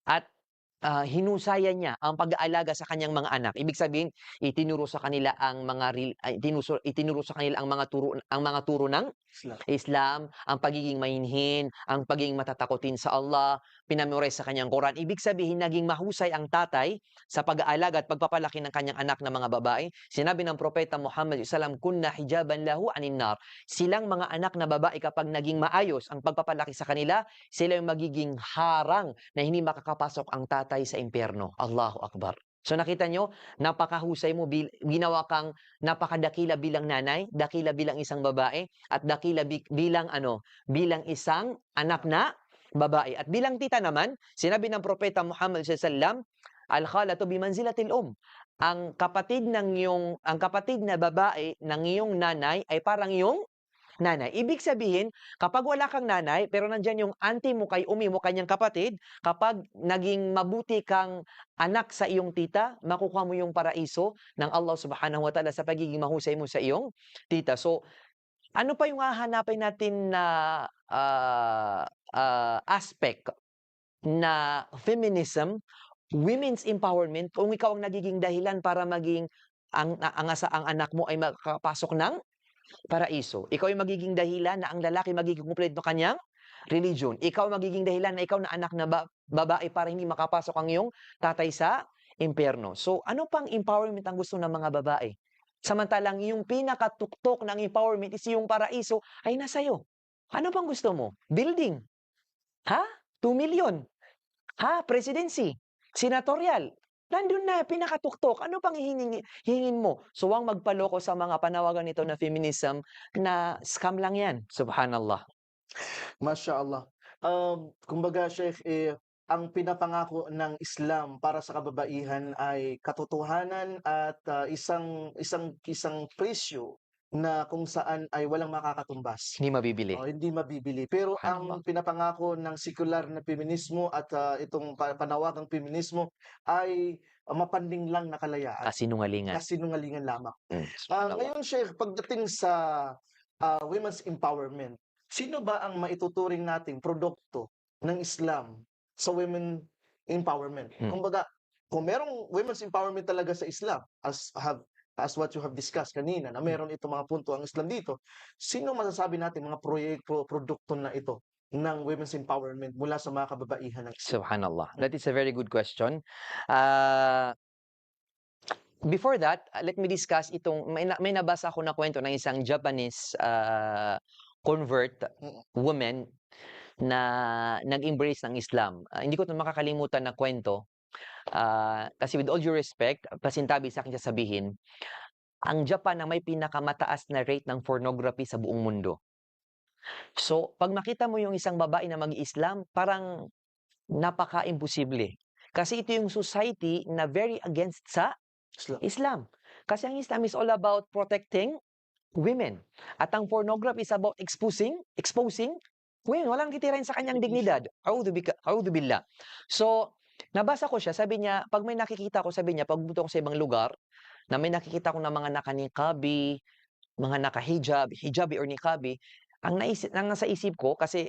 at hinusayan niya ang pag-aalaga sa kanyang mga anak. Ibig sabihin, itinuro sa kanila ang mga turo ng Islam, ang pagiging mainhin, ang pagiging matatakotin sa Allah, pinamemorize sa kanyang Quran. Ibig sabihin, naging mahusay ang tatay sa pag-aalaga at pagpapalaki ng kanyang anak na mga babae. Sinabi ng Propeta Muhammad SAW, kunna hijaban lahu anin nar. Silang mga anak na babae kapag naging maayos ang pagpapalaki sa kanila, sila yung magiging harang na hindi makakapasok ang tatay sa impyerno. Allahu Akbar. So nakita nyo, napakahusay mo, ginawa kang napakadakila bilang nanay, dakila bilang isang babae, at dakila bilang isang anak na babae. At bilang tita naman, sinabi ng Propeta Muhammad SAW, al-khalatu bimanzilatil Ang kapatid na babae ng iyong nanay ay parang iyong nanay. Ibig sabihin, kapag wala kang nanay, pero nandyan yung auntie mo kay umi mo, kanyang kapatid, kapag naging mabuti kang anak sa iyong tita, makukuha mo yung paraiso ng Allah Subhanahu wa Ta'ala sa pagiging mahusay mo sa iyong tita. So, ano pa yung hahanapin natin na aspect na feminism, women's empowerment, kung ikaw ang nagiging dahilan para maging ang anak mo ay makakapasok ng paraiso. Ikaw yung magiging dahilan na ang lalaki magiging kumpleto kanyang religion. Ikaw magiging dahilan na ikaw na anak na babae para hindi makapasok ang iyong tatay sa impyerno. So, ano pang empowerment ang gusto ng mga babae? Samantalang yung pinakatuktok ng empowerment is yung paraiso ay nasa iyo. Ano pang gusto mo? Building. Ha? 2 million. Ha? Presidency. Senatorial. Nandun na, pinakatuktok. Ano pang hihingin mo? So, huwag magpaloko sa mga panawagan nito na feminism na scam lang yan. Subhanallah. Mashallah. Kumbaga Sheikh, ang pinapangako ng Islam para sa kababaihan ay katotohanan at isang presyo na kung saan ay walang makakatumbas. Hindi mabibili. Hindi mabibili. Pero Subhanallah. ang pinapangako ng sekular na feminismo at itong panawagang feminismo ay mapanlinlang na kalayaan, Kasinungalingan. kasinungalingan lamang. Subhanallah. Ngayon Sheikh, pagdating sa women's empowerment, sino ba ang maituturing nating produkto ng Islam sa women empowerment? Kumbaga, kung merong women's empowerment talaga sa Islam, as what you have discussed kanina, na meron itong mga punto ang Islam dito, sino masasabi natin mga proyekto, produkto na ito ng women's empowerment mula sa mga kababaihan ng Islam? Subhanallah. That is a very good question. Before that, let me discuss may nabasa ako na kwento ng isang Japanese convert woman na nag-embrace ng Islam. Hindi ko ito makakalimutan na kwento. Kasi with all due respect, pasintabi sa akin sabihin, ang Japan ang may pinakamataas na rate ng pornography sa buong mundo. So, pag makita mo yung isang babae na mag-Islam, parang napaka-imposible. Kasi ito yung society na very against sa Islam. Kasi ang Islam is all about protecting women. At ang pornography is about exposing women. Walang titirahin sa kanyang dignidad. A'udhu billah. So, nabasa ko siya, sabi niya, pag may nakikita ko, sabi niya, pag buto ko sa ibang lugar, na may nakikita ko na mga naka-niqabi, mga naka-hijab, hijabi or niqabi, ang nasa isip ko kasi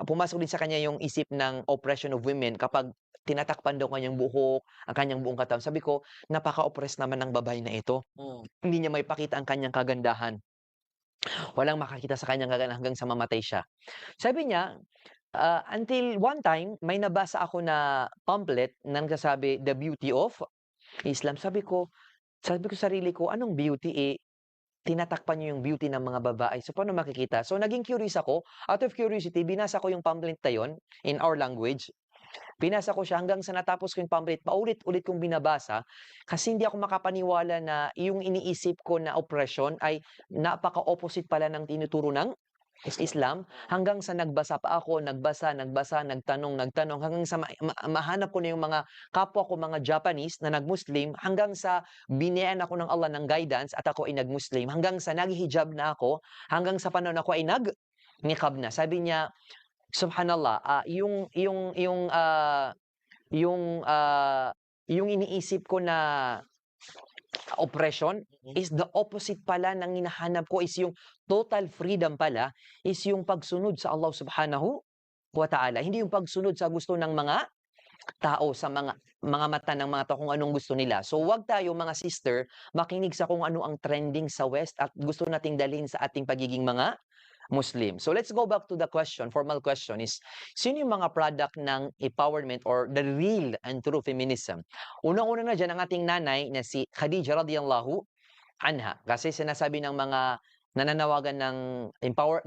pumasok din sa kanya yung isip ng oppression of women kapag tinatakpan daw kanyang buhok, ang kanyang buong katawan. Sabi ko, napaka-oppress naman ng babae na ito. Hindi niya maipakita ang kanyang kagandahan. Walang makakita sa kanyang kagandahan hanggang sa mamatay siya. Sabi niya, until one time, may nabasa ako na pamphlet na nagsasabi, The Beauty of Islam. Sabi ko sa sarili ko, anong beauty? Tinatakpan niyo yung beauty ng mga babae. So, paano makikita? So, naging curious ako. Out of curiosity, binasa ko yung pamphlet na yun in our language. Binasa ko siya hanggang sa natapos ko yung pamphlet. Paulit-ulit kong binabasa kasi hindi ako makapaniwala na yung iniisip ko na oppression ay napaka-opposite pala ng tinuturo ng Islam hanggang sa nagbasa pa ako, nagbasa, nagtanong hanggang sa mahanap ko na yung mga kapwa ko mga Japanese na nag-Muslim hanggang sa binigyan ako ng Allah ng guidance at ako ay nag-Muslim hanggang sa nag-hijab na ako hanggang sa panahon ako ay nag-niqab na. Sabi niya, subhanallah, yung, yung iniisip ko na oppression is the opposite pala ng hinahanap ko is yung total freedom pala is yung pagsunod sa Allah Subhanahu wa Ta'ala. Hindi yung pagsunod sa gusto ng mga tao, sa mga mata ng mga tao kung anong gusto nila. So wag tayo mga sister makinig sa kung ano ang trending sa West at gusto nating dalhin sa ating pagiging mga Muslim. So let's go back to the question, formal question is, sino yung mga product ng empowerment or the real and true feminism? Unang-una na dyan ang ating nanay na si Khadija radiyallahu anha. Kasi sinasabi ng mga nananawagan ng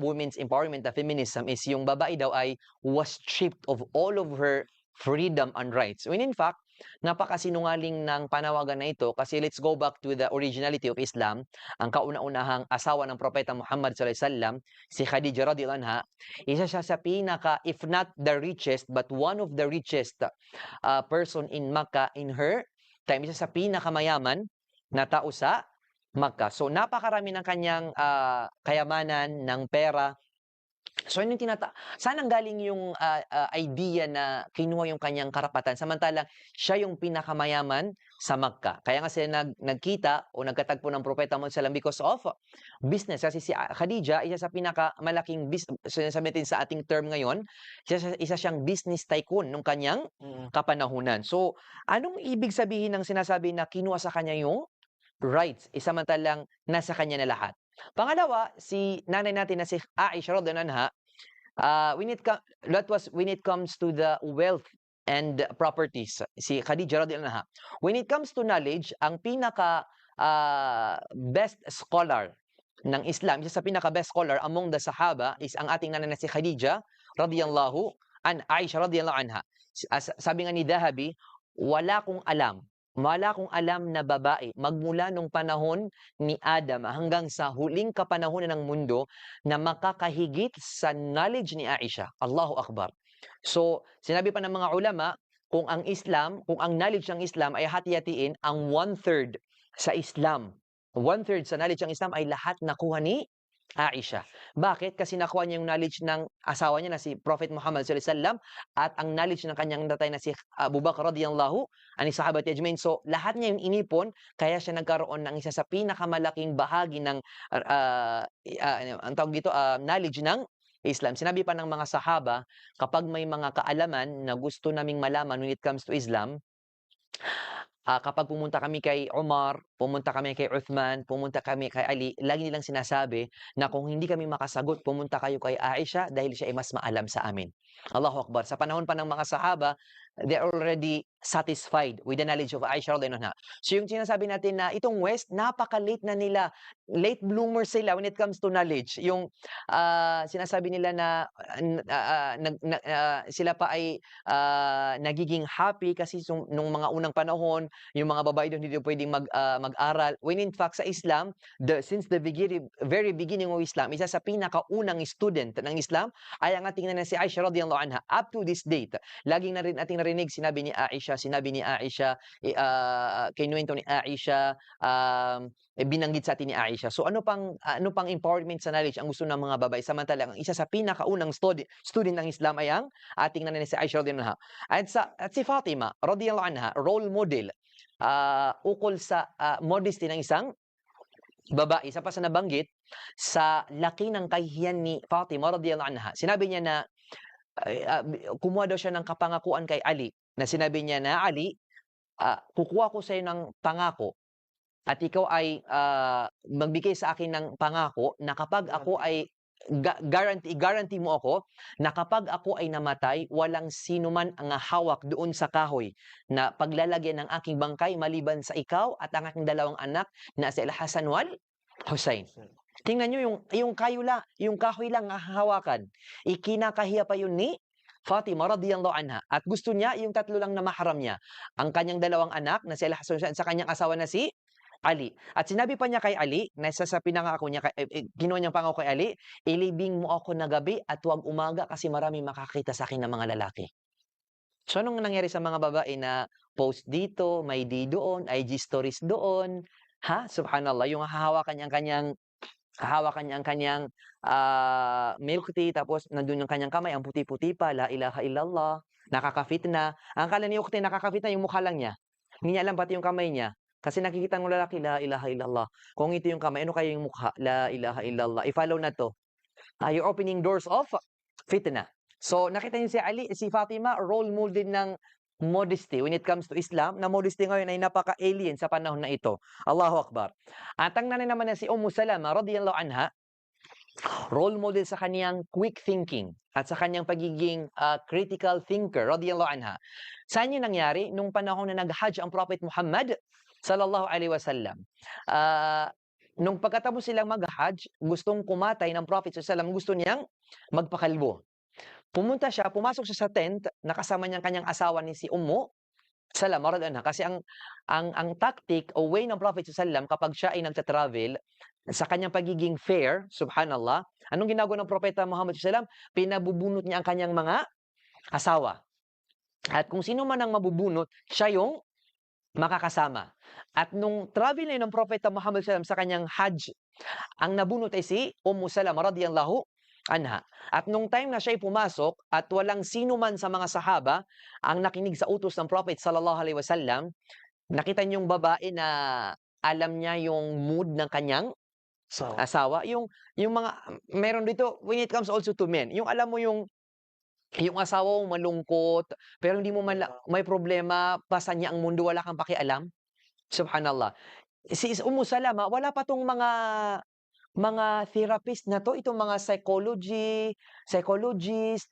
women's empowerment na feminism is yung babae daw ay was stripped of all of her freedom and rights. When in fact, napakasinungaling ng panawagan na ito kasi let's go back to the originality of Islam. Ang kauna-unahang asawa ng Propeta Muhammad sallallahu alaihi wasallam, si Khadija radhiyallahu anha, isa siya sa pinaka, if not the richest, but one of the richest person in Makkah in her time. Isa sa pinakamayaman na tao sa Makkah. So napakarami ng kanyang kayamanan, ng pera. So yun yung saan ang galing yung idea na kinuha yung kanyang karapatan samantalang siya yung pinakamayaman sa Makkah. Kaya nga sila nagkita o nagkatagpo ng Propeta Muhammad sallam because of business. Kasi si Khadija, isa sa pinakamalaking business, sinasabi natin sa ating term ngayon, isa siyang business tycoon nung kanyang kapanahunan. So, anong ibig sabihin ng sinasabi na kinuha sa kanya yung rights, samantalang nasa kanya na lahat? Pangalawa, si nanay natin na si Aisha radhiyallahu anha, when it comes to the wealth and properties, si Khadija radhiyallahu anha, when it comes to knowledge, ang pinaka best scholar ng Islam, isa sa pinaka best scholar among the Sahaba is ang ating nanay na si Khadija radhiyallahu Aisha radhiyallahu anha. Sabi nga ni Dhahabi, wala kong alam na babae magmula nung panahon ni Adam hanggang sa huling kapanahunan ng mundo na makakahigit sa knowledge ni Aisha. Allahu Akbar. So, sinabi pa ng mga ulama, kung ang knowledge ng Islam ay hati-hatiin, ang 1/3 sa Islam, 1/3 sa knowledge ng Islam ay lahat nakuha ni Aisha. Bakit? Kasi nakuha niya yung knowledge ng asawa niya na si Prophet Muhammad sallallahu alaihi wasallam at ang knowledge ng kanyang tatay na si Abu Bakr radhiyallahu ani sahabat ajmain. So lahat niya yung inipon kaya siya nagkaroon ng isa sa pinakamalaking bahagi ng ang tawag dito knowledge ng Islam. Sinabi pa ng mga sahaba, kapag may mga kaalaman na gusto naming malaman when it comes to Islam, kapag pumunta kami kay Umar, pumunta kami kay Uthman, pumunta kami kay Ali, lagi nilang sinasabi na kung hindi kami makasagot, pumunta kayo kay Aisha dahil siya ay mas maalam sa amin. Allahu Akbar. Sa panahon pa ng mga sahaba, they're already satisfied with the knowledge of Aisha radhiyallahu anha. So yung sinasabi natin na itong West, napaka-late na nila, late bloomers sila when it comes to knowledge. Yung sinasabi nila na sila pa ay nagiging happy kasi nung mga unang panahon, yung mga babae doon hindi pwedeng mag-aral. When in fact sa Islam, since the very beginning of Islam, isa sa pinakaunang student ng Islam ay ang ating na si Aisha radhiyallahu anha. Up to this date, laging na rin ating narinig sinabi ni Aisha, kinuwento ni Aisha, binanggit sa atin ni Aisha. So ano pang empowerment sa knowledge ang gusto ng mga babae samantalang isa sa pinakaunang student ng Islam ay ang ating nanay si Aisha radhiyallahu anha. At si Fatima radhiyallahu anha, role model ukol sa modesty ng isang babae. Isa pa sa nabanggit, sa laki ng kahihiyan ni Fatima radhiyallahu anha. Sinabi niya na kumuha daw siya ng kapangakuan kay Ali, na sinabi niya na, "Ali, kukuha ko sa'yo ng pangako at ikaw ay magbigay sa akin ng pangako na kapag ako ay guarantee mo ako na kapag ako ay namatay, walang sino man ang hawak doon sa kahoy na paglalagyan ng aking bangkay maliban sa ikaw at ang aking dalawang anak na si Al-Hasan wal Hussein." Tingnan niyo yung yung kahoy lang ang hahawakan. Ikinakahiya pa yun ni Fatima radhiyallahu anha at gusto niya yung tatlo lang na mahram niya, ang kanyang dalawang anak na si Al-Hasan at sa kanyang asawa na si Ali. At sinabi pa niya kay Ali, na isa sa pinangako niya, kinuha niyang pangako kay Ali, "Ilibing mo ako na gabi at huwag umaga kasi maraming makakita sa akin ng mga lalaki." So, anong nangyari sa mga babae na post dito, may di doon, IG stories doon, ha? Subhanallah, yung hahawakan niya ang kanyang milk tea, tapos nandun yung kanyang kamay, ang puti-puti pa, la ilaha illallah, nakaka-fitna. Ang akala ni Ukti nakaka-fitna yung mukha lang niya. Hindi niya alam pati yung kamay niya. Kasi nakikita ng lalaki, la ilaha illallah. Kung ito yung kamay, ano kaya yung mukha? La ilaha illallah. I-follow na to. You're opening doors of fitna. So, nakita niyo si Ali, si Fatima, role model ng modesty when it comes to Islam, na modesty ngayon ay napaka-alien sa panahon na ito. Allahu Akbar. At ang nanay naman na si Salama radhiyallahu anha, role model sa kaniyang quick thinking at sa kaniyang pagiging critical thinker radhiyallahu anha. Saan yun nangyari? Nung panahon na nag-Hajj ang Prophet Muhammad sallallahu alaihi wasallam. Nung pagkatapos silang mag-Hajj, gustong kumatay ng Prophet sallallahu alaihi wasallam, gusto niyang magpakalbo. Pumasok siya sa tent, nakasama niyang kanyang asawa ni si Salama radhiyallahu anha. Kasi ang tactic o way ng Prophet sallallahu alaihi wasallam kapag siya ay nagta-travel, sa kanyang pagiging fair, subhanallah, anong ginagawa ng Propeta Muhammad sallallahu alaihi wasallam? Pinabubunot niya ang kanyang mga asawa. At kung sino man ang mabubunot, siya yung makakasama. At nung travel na ng Propeta Muhammad sallallahu alaihi wasallam sa kanyang Hajj, ang nabunot ay si Salama radhiyallahu anha. At nung time na siya ay pumasok at walang sino man sa mga sahaba ang nakinig sa utos ng Prophet sallallahu alaihi wasallam, nakita niyo yung babae na alam niya yung mood ng kanyang asawa. Yung mga meron dito when it comes also to men, yung alam mo yung asawa mo malungkot, pero hindi mo may problema, pasan niya ang mundo, wala kang pakialam. Subhanallah. Si Salama, wala pa 'tong mga therapist na 'to, itong mga psychologist,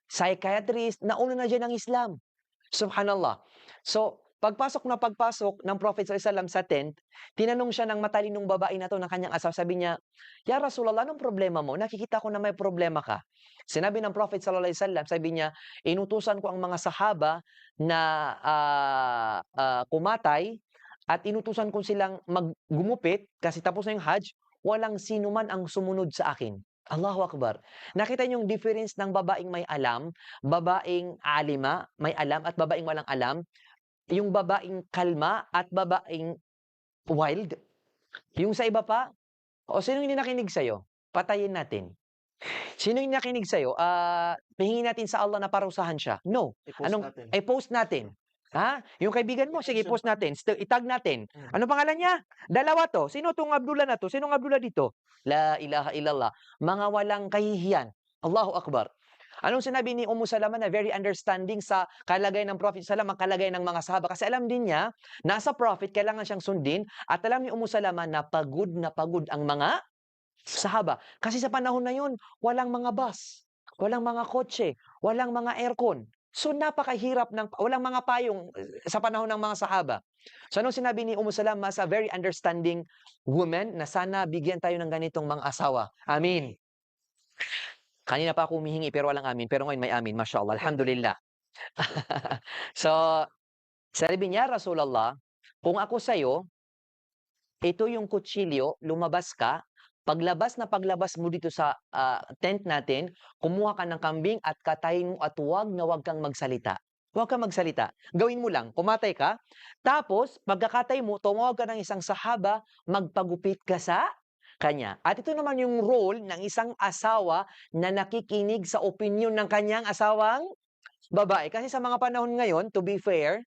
psychiatrist, nauna na diyan ang Islam. Subhanallah. So, pagpasok ng Prophet sallallahu alaihi wasallam sa tent, tinanong siya ng matalinong babae na 'to ng kanyang asawa, sabi niya, "Ya Rasulullah, anong problema mo? Nakikita ko na may problema ka." Sinabi ng Prophet sallallahu alaihi wasallam, sabi niya, "Inutusan ko ang mga sahaba na kumatay at inutusan ko silang gumupit kasi tapos na yung Hajj, walang sino man ang sumunod sa akin." Allahu Akbar. Nakita niyo yung difference ng babaeng may alam, babaeng alima, may alam at babaeng walang alam, yung babaeng kalma at babaeng wild. Yung sa iba pa, o sinong hindi nakinig sa'yo? Patayin natin. Sino yung nakinig sa'yo? Hingin natin sa Allah na parusahan siya. No. I-post natin. Ha? Yung kaibigan mo, sige, post natin. Itag natin. Ano pangalan niya? Dalawa to. Sino tong Abdullah na to? Sinong Abdullah dito? La ilaha illallah. Mga walang kahihiyan. Allahu Akbar. Anong sinabi ni Salama na very understanding sa kalagayan ng Prophet sallam, ang kalagayan ng mga sahaba. Kasi alam din niya, nasa Prophet, kailangan siyang sundin. At alam ni Salama na pagod ang mga sahaba. Kasi sa panahon na yun, walang mga bus, walang mga kotse, walang mga aircon. So napakahirap walang mga payong sa panahon ng mga sahaba. So anong sinabi ni Salama sa very understanding woman na sana bigyan tayo ng ganitong mga asawa. Amin. Kanina pa ako humihingi pero walang amin. Pero ngayon may amin. Mashallah. Alhamdulillah. So, sabi niya, Rasulullah, kung ako sa'yo, ito yung kutsilyo, lumabas ka, paglabas mo dito sa tent natin, kumuha ka ng kambing at katayin mo at huwag kang magsalita. Huwag kang magsalita. Gawin mo lang, kumatay ka. Tapos, pagkakatay mo, tumawag ka ng isang sahaba, magpagupit ka sa kanya. At ito naman yung role ng isang asawa na nakikinig sa opinion ng kanyang asawang babae. Kasi sa mga panahon ngayon, to be fair,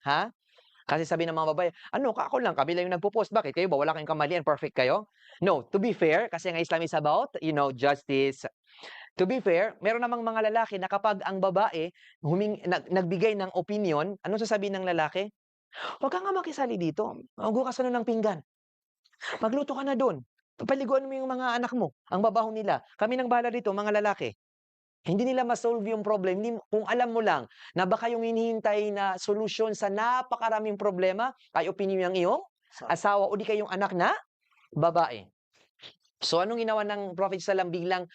Kasi sabi ng mga babae, "Ano ako lang, kami lang yung nagpo-post, bakit kayo ba wala kayong kamalian, perfect kayo?" No, to be fair, kasi ang Islam is about, justice. To be fair, meron namang mga lalaki na kapag ang babae nagbigay ng opinion, anong sasabihin ng lalaki? "Wag ka nga makisali dito, hugas ka na ng pinggan, magluto ka na dun, paliguan mo yung mga anak mo, ang babaho nila, kami nang bahala dito mga lalaki." Hindi nila ma-solve yung problem, hindi kung alam mo lang na baka yung hinihintay na solusyon sa napakaraming problema ay opinyon ng iyong Sa asawa o di kaya yung anak na babae. So anong ginawa ng Prophet sallam bilang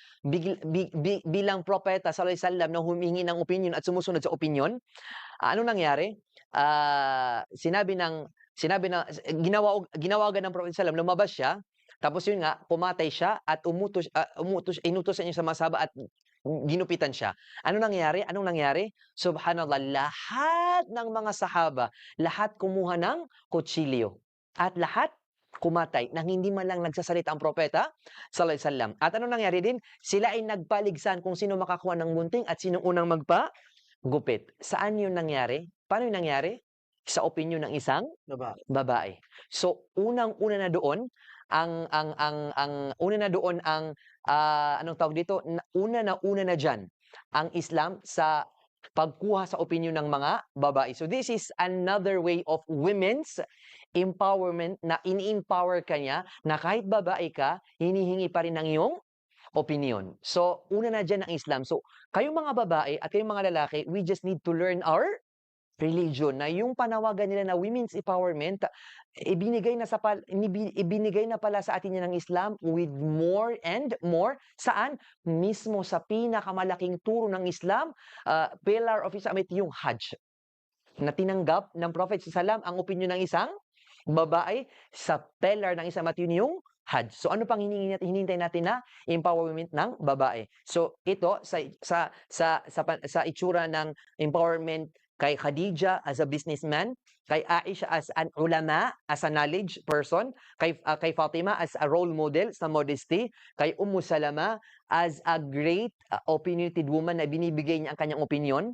propeta sallallahu alaihi wasallam na humingi ng opinyon at sumusunod sa opinyon? Anong nangyari? Sinabi na ginawagan ng Prophet sallam, lumabas siya, tapos yun nga, pumatay siya at inutusan niya sa masaba at ginupitan siya. Anong nangyari? Subhanallah, lahat ng mga sahaba, lahat kumuha ng kutsilyo at lahat kumatay nang hindi man lang nagsasalita ang propeta sallallahu alaihi wasallam. At anong nangyari din? Sila ay nagpaligsan kung sino makakuha ng gunting at sinong unang gupit. Saan yun nangyari? Paano yun nangyari? Sa opinyon ng isang baba. babae. So, unang-una na doon ang una na doon ang, anong tawag dito, una na diyan ang Islam sa pagkuha sa opinyon ng mga babae. So, this is another way of women's empowerment na ini-empower ka niya na kahit babae ka, hinihingi pa rin ang iyong opinyon. So, una na diyan ang Islam. So, kayong mga babae at kayong mga lalaki, we just need to learn our religion na yung panawagan nila na women's empowerment, ibinigay na pala sa atin yan ng Islam with more and more. Saan? Mismo sa pinakamalaking turo ng Islam, pillar of Islam, ito yung Hajj. Na tinanggap ng Prophet sallam ang opinyon ng isang babae sa pillar ng isang at yun yung Hajj. So ano pang hinihintay natin na empowerment ng babae? So ito sa itsura ng empowerment kay Khadija as a businessman, kay Aisha as an ulama, as a knowledge person, kay Fatima as a role model sa modesty, kay Salama as a great opinionated woman na binibigay niya ang kanyang opinion.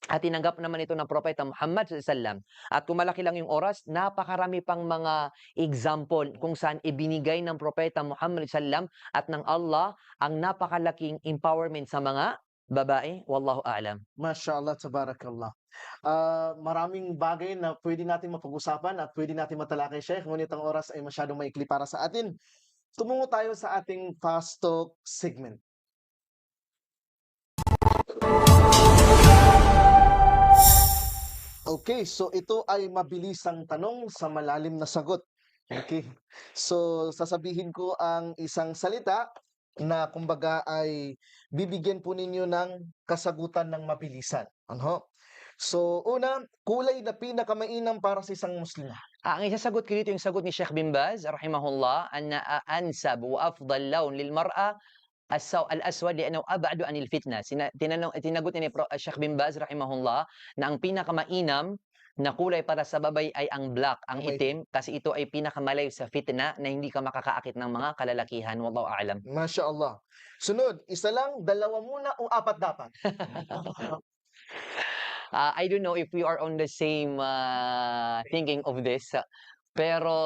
At tinanggap naman ito ng Propeta Muhammad sallallahu alaihi wasallam. At kung malaki lang yung oras, napakarami pang mga example kung saan ibinigay ng Propeta Muhammad sallallahu alaihi wasallam at ng Allah ang napakalaking empowerment sa mga babae. Wallahu a'lam. Mashallah, tabarakallah. Maraming bagay na pwede nating mapag-usapan at pwede nating matalakay, Sheikh, ngunit ang oras ay masyadong maikli para sa atin. Tumungo tayo sa ating Fast Talk segment. Okay, so ito ay mabilisang tanong sa malalim na sagot. Okay. So sasabihin ko ang isang salita na kumbaga ay bibigyan po ninyo ng kasagutan ng mabilisan. Ano? So una, kulay na pinakamainam para sa isang Muslima. Ang isasagot ko dito yung sagot ni Sheikh bin Baz rahimahullah, anna ansab wa afdal lawn lil mar'a al-aswad li'annahu ab'adu anil fitna. Tinagot ni Sheikh bin Baz rahimahullah na ang pinakamainam na kulay para sa babae ay ang black, ang Okay. itim, kasi ito ay pinakamalayo sa fitna na hindi ka makakaakit ng mga kalalakihan. Wallahu a'lam. Masya Allah. Sunod, isa lang, dalawa muna o apat dapat? I don't know if we are on the same thinking of this, pero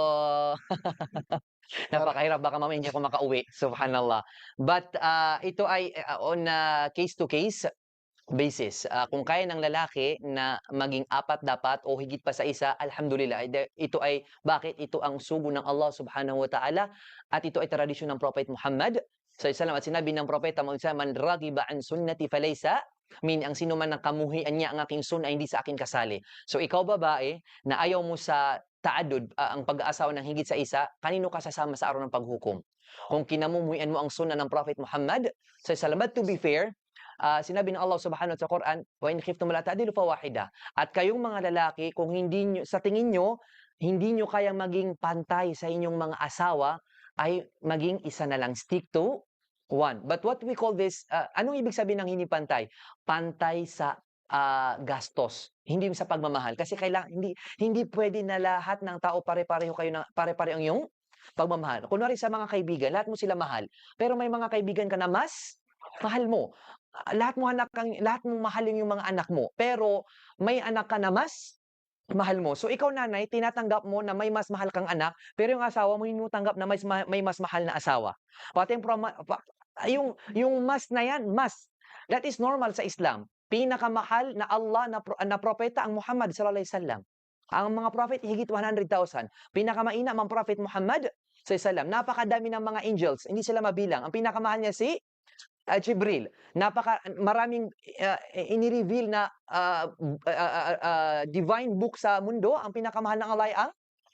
napakahirap, baka mamaya hindi ako makauwi, subhanallah. But ito ay on case to case basis. Kung kaya ng lalaki na maging apat dapat o higit pa sa isa, alhamdulillah. Ito ay bakit ito ang sugo ng Allah subhanahu wa ta'ala at ito ay tradisyon ng Prophet Muhammad sallallahu alaihi wasallam. At sinabi ng Propeta Muhammad, man ragiba an sunnati falaysa ang sino man ng kamuhian niya ang aking sunna ay hindi sa akin kasali. So ikaw babae na ayaw mo sa taadud, ang pag-aasawa ng higit sa isa, kanino ka sasama sa araw ng paghukom? Kung kinamumuhian mo ang sunna ng Prophet Muhammad sallallahu alaihi wasallam. But to be fair, sinabi ng Allah subhanahu wa ta'ala sa Quran, wa in khiftum alla ta'dilu fawahida. At kayong mga lalaki, kung hindi nyo, sa tingin nyo, hindi nyo kayang maging pantay sa inyong mga asawa, ay maging isa na lang. Stick to one. But what we call this, anong ibig sabihin ng hindi pantay? Pantay sa gastos, hindi sa pagmamahal. Kasi hindi pwede na lahat ng tao pare-pareho kayo na pare-pareho ang iyong pagmamahal. Kunwari sa mga kaibigan, lahat mo sila mahal. Pero may mga kaibigan ka na mas mahal mo. Lahat mo mahalin yung mga anak mo, pero may anak ka na mas mahal mo. So ikaw nanay, tinatanggap mo na may mas mahal kang anak, pero yung asawa mo hindi mo tanggap na may mas mahal na asawa. Pati yung mas na yan, mas. That is normal sa Islam. Pinakamahal na Allah na propeta ang Muhammad sallallahu alaihi wasallam. Ang mga prophet higit 100,000. Pinakamaina ang prophet Muhammad sallallahu alaihi wasallam. Napakadami ng mga angels, hindi sila mabilang. Ang pinakamahal niya si Jibril. Maraming ini-reveal na divine book sa mundo, ang pinakamahal ng Allah ay ang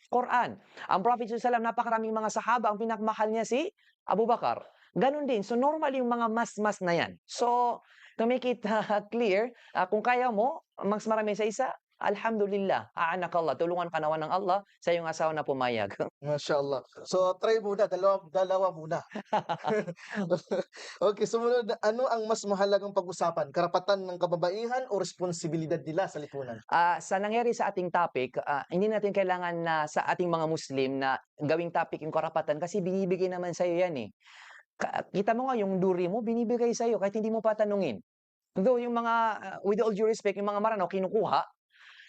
Quran. Ang Prophet SAW, napakaraming mga sahaba, ang pinakamahal niya si Abu Bakar. Ganon din. So normal yung mga mas-mas na yan. So to make it clear, kung kaya mo, mas marami sa isa, alhamdulillah, aanakallah, tulungan ka naman ng Allah sa iyong asawa na pumayag. Mashallah. So try muna, dalawa muna. Okay, sumunod, ano ang mas mahalagang pag-usapan? Karapatan ng kababaihan o responsibilidad nila sa lipunan? Sa nangyari sa ating topic, hindi natin kailangan na sa ating mga Muslim na gawing topic yung karapatan kasi binibigay naman sa'yo yan eh. Kita mo nga yung duri mo, binibigay sa'yo kahit hindi mo pa tanungin. Though yung mga, with all due respect, yung mga maranaw kinukuha,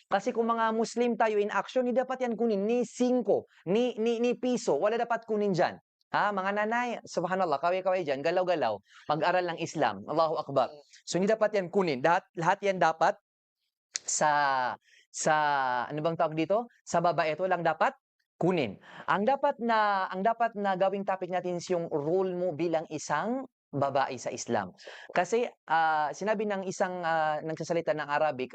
kasi kung mga Muslim tayo in action, hindi dapat yan kunin ni 5, ni piso, wala dapat kunin dyan. Mga nanay, subhanallah, kaway-kaway dyan, galaw-galaw, mag-aral ng Islam, Allahu Akbar. So hindi dapat yan kunin. Lahat yan dapat sa sa ano bang tawag dito? Sa babae ito lang dapat kunin. Ang dapat na gawing topic natin is yung role mo bilang isang babae sa Islam. Kasi sinabi ng isang nagsasalita ng Arabic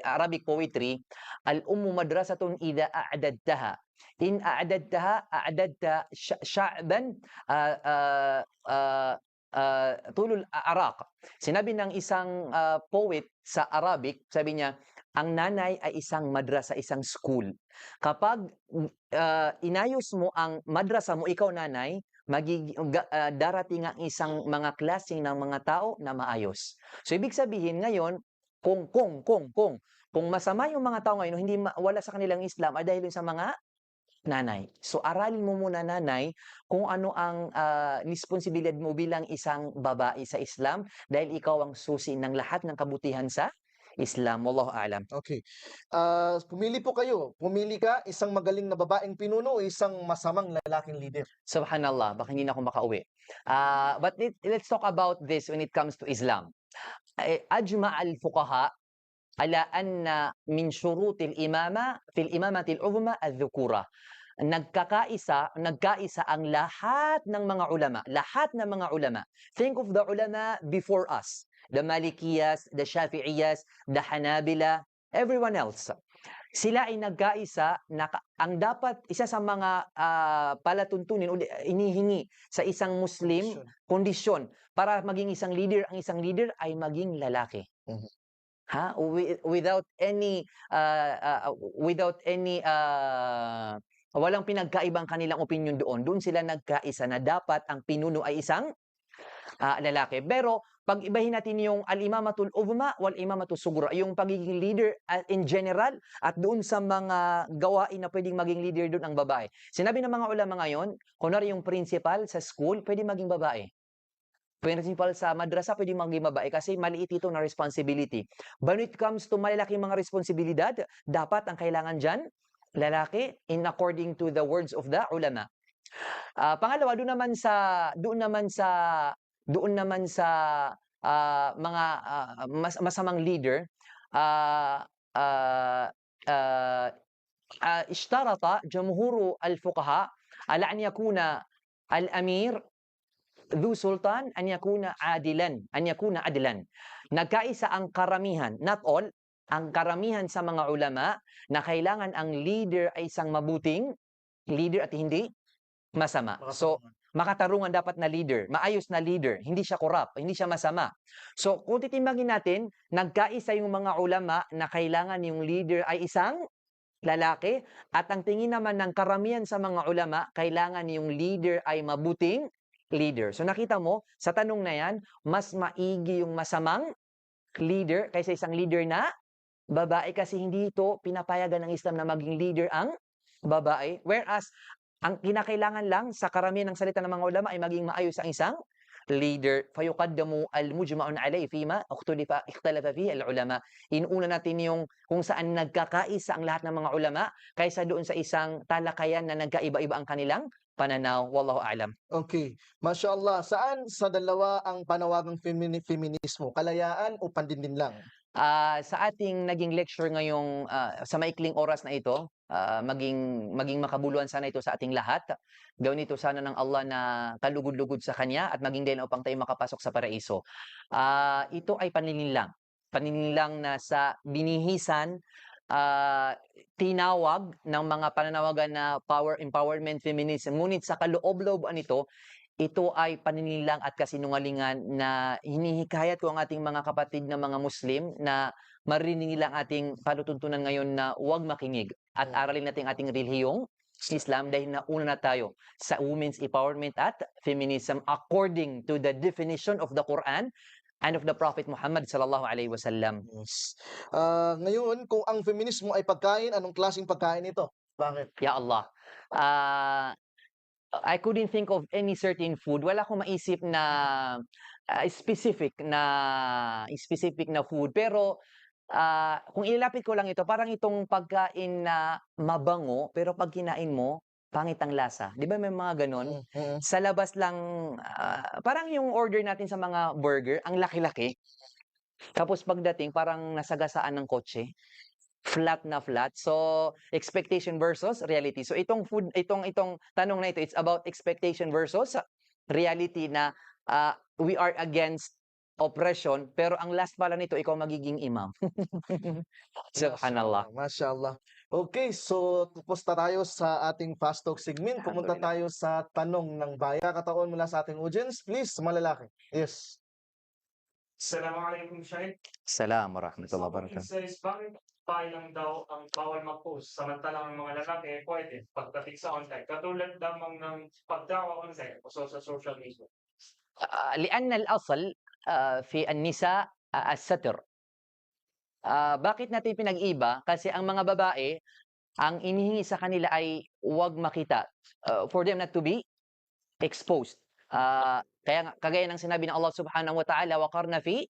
Arabic poetry, al-ummu madrasatun idha a'dadtaha. In a'dadtaha a'dadta sha'ban tulul araq. Sinabi ng isang poet sa Arabic, sabi niya, ang nanay ay isang madrasa, isang school. Kapag inayos mo ang madrasa mo, ikaw nanay, darating ang isang mga klaseng ng mga tao na maayos. So ibig sabihin ngayon, kung masama yung mga tao ngayon, wala sa kanilang Islam ay dahil sa mga nanay. So aralin mo muna nanay kung ano ang responsibilidad mo bilang isang babae sa Islam dahil ikaw ang susi ng lahat ng kabutihan sa Islam. Wallahu a'lam. Okay. Pumili po kayo. Pumili ka, isang magaling na babaeng pinuno o isang masamang lalaking leader? Subhanallah, baka hindi na ako makauwi. But let's talk about this when it comes to Islam. أجمع الفقهاء على أن من شروط الإمامة في الإمامة العظمى الذكورة. Nagkaisa ang lahat ng mga ulama. Think of the ulama before us, the Malikiyas, the Shafi'iyas, the Hanabila, everyone else. Sila ay nagkaisa na ang dapat isa sa mga palatuntunin o inihingi sa isang Muslim kondisyon para maging isang leader, ang isang leader ay maging lalaki. Mhm. Without any walang pinagkaibang kanilang opinion doon. Doon sila nagkaisa na dapat ang pinuno ay isang lalaki. Pero pag ibahin natin yung al-imamatul uzma wal imamatus sughra, yung pagiging leader in general at doon sa mga gawain na pwedeng maging leader doon ang babae. Sinabi ng mga ulama ngayon, kunwari yung principal sa school, pwede maging babae. Principal sa madrasa, pwede maging babae kasi maliit ito na responsibility. But when it comes to malalaking mga responsibilidad, dapat ang kailangan dyan, lalaki, in according to the words of the ulama. Pangalawa, doon naman sa mga masamang leader, اشترط جمهور الفقهاء على أن يكون الأمير ذو سلطان أن يكون عادلا. Nagkaisa ang karamihan, not all, ang karamihan sa mga ulama na kailangan ang leader ay isang mabuting leader at hindi masama. So, makatarungan dapat na leader, maayos na leader, hindi siya corrupt, hindi siya masama. So, kung titimbangin natin, nagkaisa yung mga ulama na kailangan yung leader ay isang lalaki at ang tingin naman ng karamihan sa mga ulama, kailangan yung leader ay mabuting leader. So nakita mo, sa tanong na yan, mas maigi yung masamang leader kaysa isang leader na babae kasi hindi ito pinapayagan ng Islam na maging leader ang babae. Whereas, ang kinakailangan lang sa karamihan ng salita ng mga ulama ay maging maayos ang isang leader fayuqaddamu al-mujma'un alayhi fima ikhtalafa fihi al-ulama. Inuuna natin yung kung saan nagkakaisa ang lahat ng mga ulama kaysa doon sa isang talakayan na nagkaiba-iba ang kanilang pananaw. Wallahu a'lam. Okay, mashallah. Saan sa dalawa ang panawagang feminismo, kalayaan o pandindin lang? Sa ating naging lecture ngayong, sa maikling oras na ito, maging makabuluhan sana ito sa ating lahat. Gawin ito sana ng Allah na kalugod-lugod sa Kanya at maging dahilan upang tayo makapasok sa paraiso. Ito ay panlilinlang. Panlilinlang na sa binihisan, tinawag ng mga pananawagan na power, empowerment, feminism. Ngunit sa kaloob-looban nito, ito ay paninilang at kasinungalingan na hinihikayat ko ang ating mga kapatid na mga Muslim na marinig nila ang ating panutuntunan ngayon na huwag makinig at aralin natin ang ating relihiyong Islam dahil nauna na tayo sa women's empowerment at feminism according to the definition of the Quran and of the Prophet Muhammad sallallahu alaihi wasallam. Yes. Ngayon, kung ang feminismo ay pagkain, anong klaseng pagkain ito? Bakit? Ya Allah. Ah, I couldn't think of any certain food. Wala akong maisip na specific na food. Pero kung ilalapit ko lang ito, parang itong pagkain na mabango, pero pag kinain mo, pangit ang lasa. Di ba may mga ganon? Sa labas lang, parang yung order natin sa mga burger, ang laki-laki. Tapos pagdating, parang nasagasaan ng kotse. Flat na flat. So, expectation versus reality. So, itong tanong na ito, it's about expectation versus reality na we are against oppression, pero ang last pala nito, ikaw magiging imam. Subhanallah. Mashallah. Okay, so tapos na tayo sa ating fast talk segment. Pumunta tayo sa tanong ng bayan. Kataon mula sa ating audience. Please, malalaki. Yes. Assalamualaikum Shaykh. Salam wa rahmatullahi wa Someone barakatuh. says, bakit tayo lang daw ang bawal mag-post samantalang ang mga lalaki pwede pagdating sa online katulad lamang ng pagdawa online o sa social media. لأن الأصل في النساء الستر. Bakit natin pinag-iba? Kasi ang mga babae, ang inihingi sa kanila ay huwag makita. For them not to be exposed. Kaya kagaya ng sinabi ng Allah Subhanahu wa Ta'ala, waqarna fi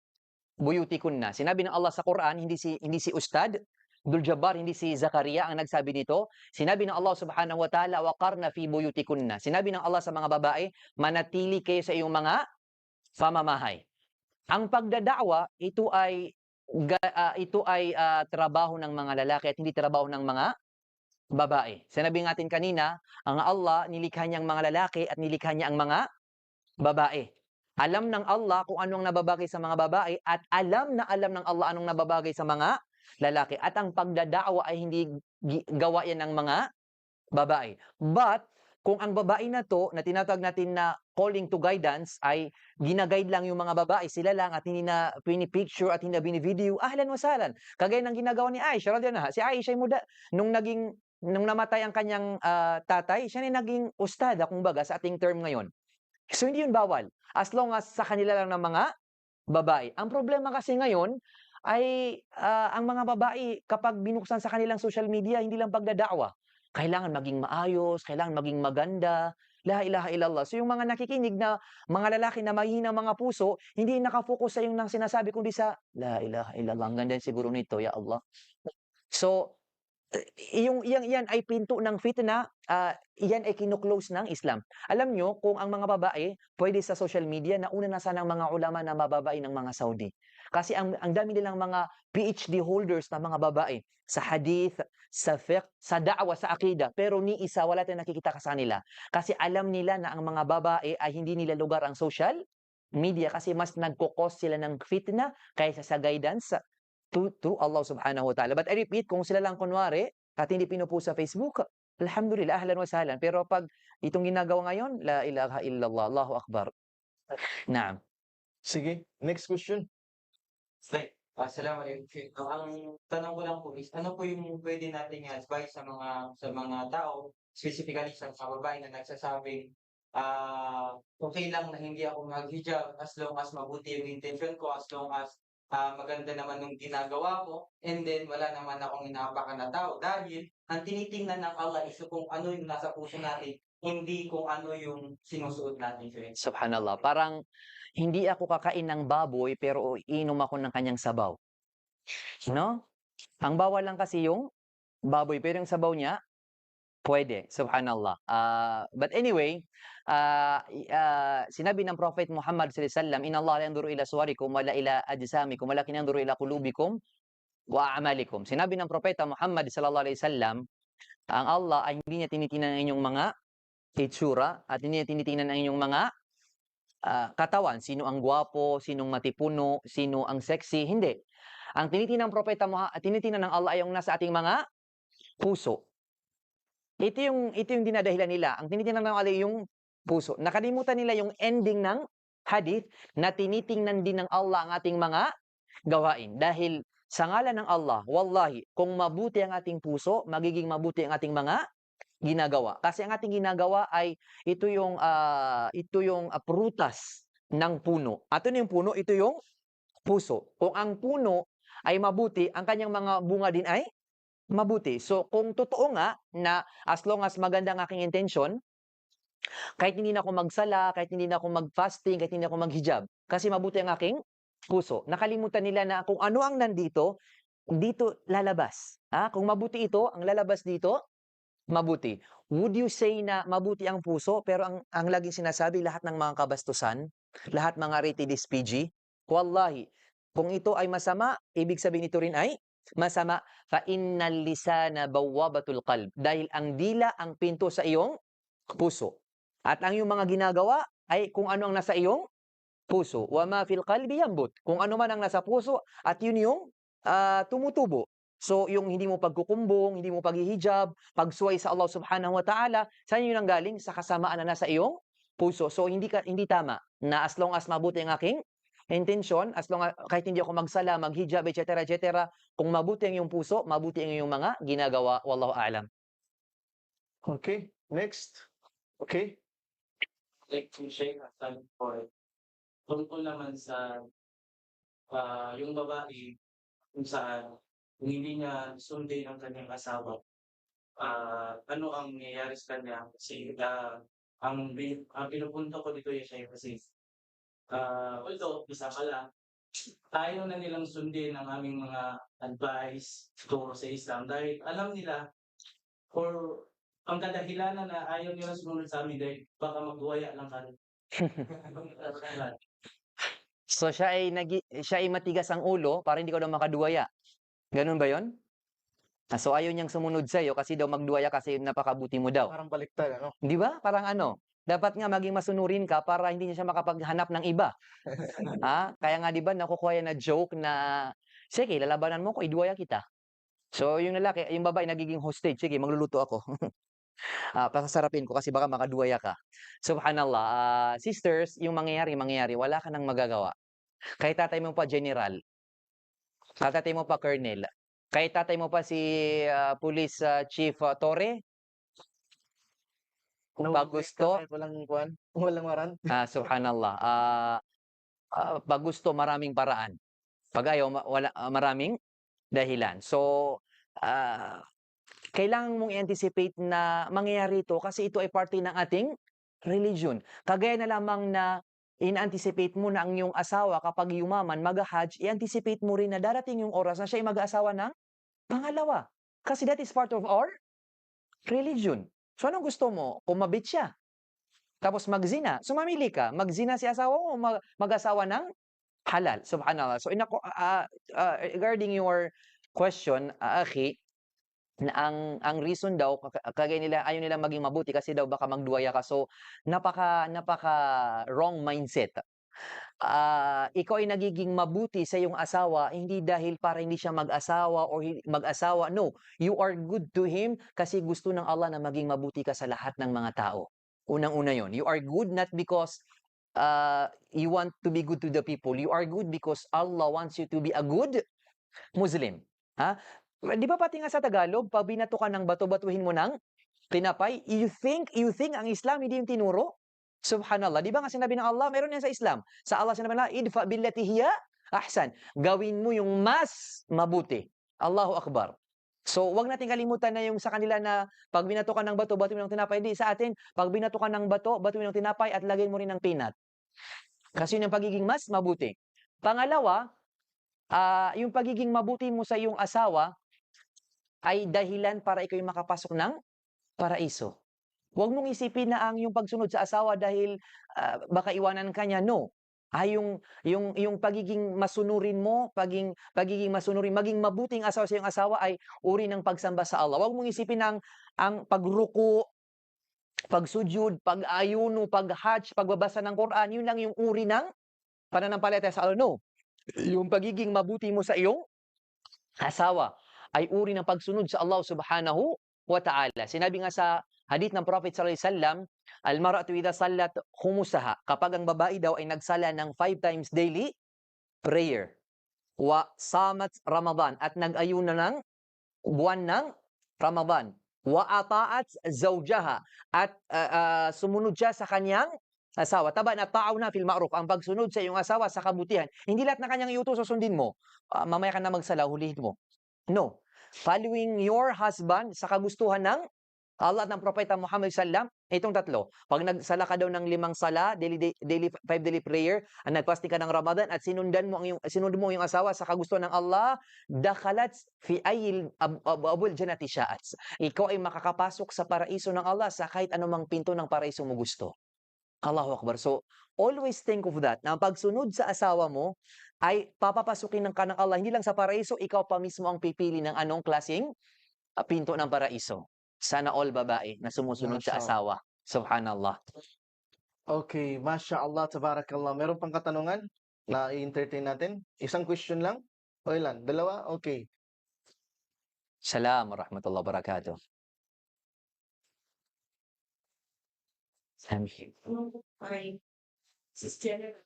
buyutikunna. Sinabi ng Allah sa Quran, hindi si Ustad Abdul Jabbar, hindi si Zakaria ang nagsabi nito. Sinabi ng Allah Subhanahu wa Ta'ala, waqarna fi buyutikunna. Sinabi ng Allah sa mga babae, manatili kayo sa iyong mga pamamahay. Ang pagdadakwa, ito ay trabaho ng mga lalaki at hindi trabaho ng mga babae. Sinabi natin kanina, ang Allah nilikha niya ang mga lalaki at nilikha niya ang mga babae. Alam ng Allah kung anong nababagay sa mga babae at alam ng Allah anong nababagay sa mga lalaki. At ang pagdadakwa ay hindi gawa yan ng mga babae. But kung ang babae na to na tinatawag natin na calling to guidance ay ginaguide lang yung mga babae, sila lang at hindi na pinipicture at hindi na binivideo, ahlan wa sahlan. Kagaya ng ginagawa ni Aisha radhiyallahu anha. Si Aisha nung namatay ang kanyang tatay, siya na naging ustada kumbaga sa ating term ngayon. So hindi yun bawal as long as sa kanila lang ng mga babae. Ang problema kasi ngayon ay ang mga babae kapag binuksan sa kanilang social media, hindi lang pagdadakwa. Kailangan maging maayos, kailangan maging maganda, la ilaha illallah. So yung mga nakikinig na mga lalaki na mahina mga puso, hindi naka-focus sa yung nang sinasabi kundi sa la ilaha illallah. Ang ganda siguro nito, ya Allah. So yan ay pinto ng fitna, yan ay kino-close ng Islam. Alam nyo kung ang mga babae pwede sa social media, nauna na sana ang mga ulama na mababae ng mga Saudi. Kasi ang dami nilang mga PhD holders na mga babae sa hadith, sa fiqh, sa da'wa, sa akida. Pero ni isa wala tayong nakikita ka sa kanila. Kasi alam nila na ang mga babae ay hindi nila lugar ang social media kasi mas nagkukos sila ng fitna kaysa sa guidance to Allah Subhanahu wa Ta'ala. But I repeat, kung sila lang kunwari at hindi pinupost sa Facebook, alhamdulillah, ahlan wa sahlan. Pero pag itong ginagawa ngayon, la ilaha illallah, Allahu Akbar. Naam. Sige, next question. Assalamualaikum. Ang tanong ko lang po is, ano po yung pwede nating advice sa mga tao, specifically sa mga babae na nagsasabing, okay lang na hindi ako mag-hijab as long as mabuti yung intention ko, as long as maganda naman yung ginagawa ko, and then wala naman akong inaapakan na tao dahil ang tinitingnan ng Allah is kung ano yung nasa puso natin, hindi kung ano yung sinusuot natin, sir. Subhanallah. Parang hindi ako kakain ng baboy pero iinom ako ng kanyang sabaw. No? Ang bawal lang kasi yung baboy pero yung sabaw niya pwede. Subhanallah. But anyway, sinabi ng Prophet Muhammad sallallahu alaihi wasallam, "Inna Allah la yanzuru ila suwarikum wala ila ajsamikum, walakin yanzuru ila qulubikum wa a'malikum." Sinabi ng Propeta Muhammad sallallahu alaihi wasallam, ang Allah ay hindi niya tinitingnan ang inyong mga itsura at hindi niya tinitingnan ang inyong mga katawan. Sino ang gwapo, sinong matipuno, sino ang sexy, hindi. Ang tinitingnan ng Allah ay yung nasa ating mga puso. Ito yung dinadahilan nila. Ang tinitingnan ng Allah yung puso. Nakalimutan nila yung ending ng hadith na tinitingnan din ng Allah ang ating mga gawain. Dahil sa ngalan ng Allah, wallahi, kung mabuti ang ating puso, magiging mabuti ang ating mga ginagawa. Kasi ang ating ginagawa ay ito yung prutas ng puno. At ano yung puno? Ito yung puso. Kung ang puno ay mabuti, ang kanyang mga bunga din ay mabuti. So, kung totoo nga na as long as maganda ang aking intention, kahit hindi na ako magsala, kahit hindi na ako mag-fasting, kahit hindi na ako mag-hijab, kasi mabuti ang aking puso. Nakalimutan nila na kung ano ang nandito, dito lalabas. Kung mabuti ito, ang lalabas dito, mabuti. Would you say na mabuti ang puso, pero ang laging sinasabi, lahat ng mga kabastusan, lahat mga rated is PG? Wallahi, kung ito ay masama, ibig sabihin ito rin ay masama. Fa innal lisana bawwabatul qalb. Dahil ang dila ang pinto sa iyong puso. At ang iyong mga ginagawa ay kung ano ang nasa iyong puso. Wa ma fil qalbi yambut. Kung ano man ang nasa puso at yun yung tumutubo. So, yung hindi mo pagkukumbong, hindi mo paghihijab, pagsuway sa Allah subhanahu wa ta'ala, saan yun ang galing? Sa kasamaan na nasa iyong puso. So, hindi tama na as long as mabuti ang aking intention, as long as kahit hindi ako magsala, maghijab, etc., etc., kung mabuti ang iyong puso, mabuti ang iyong mga ginagawa. Wallahu a'lam. Okay, next. Okay. Like to share a time for tungkol naman sa yung babae kung saan kung hindi niya sundin ang kanyang asawa, ano ang nangyayari sa kanya kasi ang pinupunto ko dito yung siya kasi although isa ka lang, ayaw na nilang sundin ang aming mga advice tungkol sa Islam dahil alam nila or ang kadahilanan na ayaw nila sumunod sa amin dahil baka magbuwaya lang kami. So, siya ay matigas ang ulo para hindi ko daw makaduwaya. Ganun ba yon? So, ayaw niyang sumunod sa'yo kasi daw magduwaya kasi napakabuti mo daw. Parang baliktad, ano? Di ba? Parang ano, dapat nga maging masunurin ka para hindi niya siya makapaghanap ng iba. Kaya nga di ba nakukuha yan na joke na, sige, lalabanan mo ko, iduwaya kita. So, yung lalaki, yung babae nagiging hostage, sige, magluluto ako. Pasasarapin ko kasi baka makaduwaya ka. Subhanallah. Sisters, yung mangyayari, wala ka nang magagawa. Kahit tatay mo pa general, kahit tatay mo pa colonel, kahit tatay mo pa si Police Chief Torre, pag gusto, Kahit walang warrant. subhanallah. Pag gusto, maraming paraan. Pag ayaw, maraming dahilan. So, kailangan mong i-anticipate na mangyayari ito kasi ito ay parte ng ating religion. Kagaya na lamang na in-anticipate mo na ang iyong asawa kapag yumaman, mag-hajj, i-anticipate mo rin na darating yung oras na siya ay mag-asawa ng pangalawa. Kasi that is part of our religion. So, anong gusto mo? Umabit siya. Tapos magzina. So, mamili ka. Magzina si asawa o mag-asawa ng halal. Subhanallah. So, regarding your question, akhi, na ang reason daw kagaya nila ayaw nila maging mabuti kasi daw baka magduwaya ka. So napaka wrong mindset. Ikaw ay nagiging mabuti sa iyong asawa hindi dahil para hindi siya mag-asawa or mag-asawa. No, you are good to him kasi gusto ng Allah na maging mabuti ka sa lahat ng mga tao. Unang-una 'yon. You are good not because you want to be good to the people. You are good because Allah wants you to be a good Muslim. Di ba pati nga sa Tagalog, pag binato ka ng bato, batuhin mo ng tinapay, you think ang Islam hindi yung tinuro? Subhanallah. Di ba nga sinabi ng Allah, meron yan sa Islam. Sa Allah sinabi na, idfa billati hiya ahsan. Gawin mo yung mas mabuti. Allahu Akbar. So, wag nating kalimutan na yung sa kanila na pag binato ka ng bato, batuin mo ng tinapay. Hindi, sa atin, pag binato ka ng bato, batuin mo ng tinapay at lagyan mo rin ng peanut. Kasi yun ang pagiging mas mabuti. Pangalawa, yung pagiging mabuti mo sa iyong asawa ay dahilan para ikaw yung makapasok ng paraiso. Huwag mong isipin na ang yung pagsunod sa asawa dahil baka iwanan ka niya. No. Yung pagiging masunurin mo, pagiging masunurin, maging mabuting asawa sa iyong asawa ay uri ng pagsamba sa Allah. Huwag mong isipin na ang pagruko, pagsujud, pag-ayuno, pag-hajj, pagbabasa ng Quran, yun lang yung uri ng pananampalataya sa Allah. No. Yung pagiging mabuti mo sa iyong asawa ay uri ng pagsunod sa Allah subhanahu wa ta'ala. Sinabi nga sa hadith ng Prophet sallallahu alaihi wasallam, al-mar'atu idha sallat khumusaha, kapag ang babae daw ay nagsala ng 5 times daily prayer, wa samat Ramadan, at nag-ayuna ng buwan ng Ramadan, wa ata'at zawjaha, at sumunod siya sa kanyang asawa. Taban at ta'awna fil ma'ruf, ang pagsunod sa iyong asawa sa kabutihan. Hindi lahat ng kanyang iutos susundin mo. Mamaya ka na magsala, hulihin mo. No. Following your husband sa kagustuhan ng Allah at ng Propeta Muhammad sallam, itong tatlo. Pag nagsala ka daw ng 5 sala, daily 5 daily prayer, at nagpasting ka ng Ramadan at sinundan mo yung asawa sa kagustuhan ng Allah, dakhalat fi ayil abwabul jannati sya'at. Ikaw ay makakapasok sa paraiso ng Allah sa kahit anumang pinto ng paraiso mo gusto. Allahu Akbar. So, always think of that. Na ang pagsunod sa asawa mo ay papapasukin ng kanang Allah. Hindi lang sa paraiso, ikaw pa mismo ang pipili ng anong klaseng pinto ng paraiso. Sana all babae na sumusunod sa Mashallah. asawa. Subhanallah. Okay, Masya Allah, Tabarakallah. Meron pang katanungan na i-entertain natin? Isang question lang? O ilan? Dalawa? Okay. Salam warahmatullahi wabarakatuh. Thank you. Ay, sister,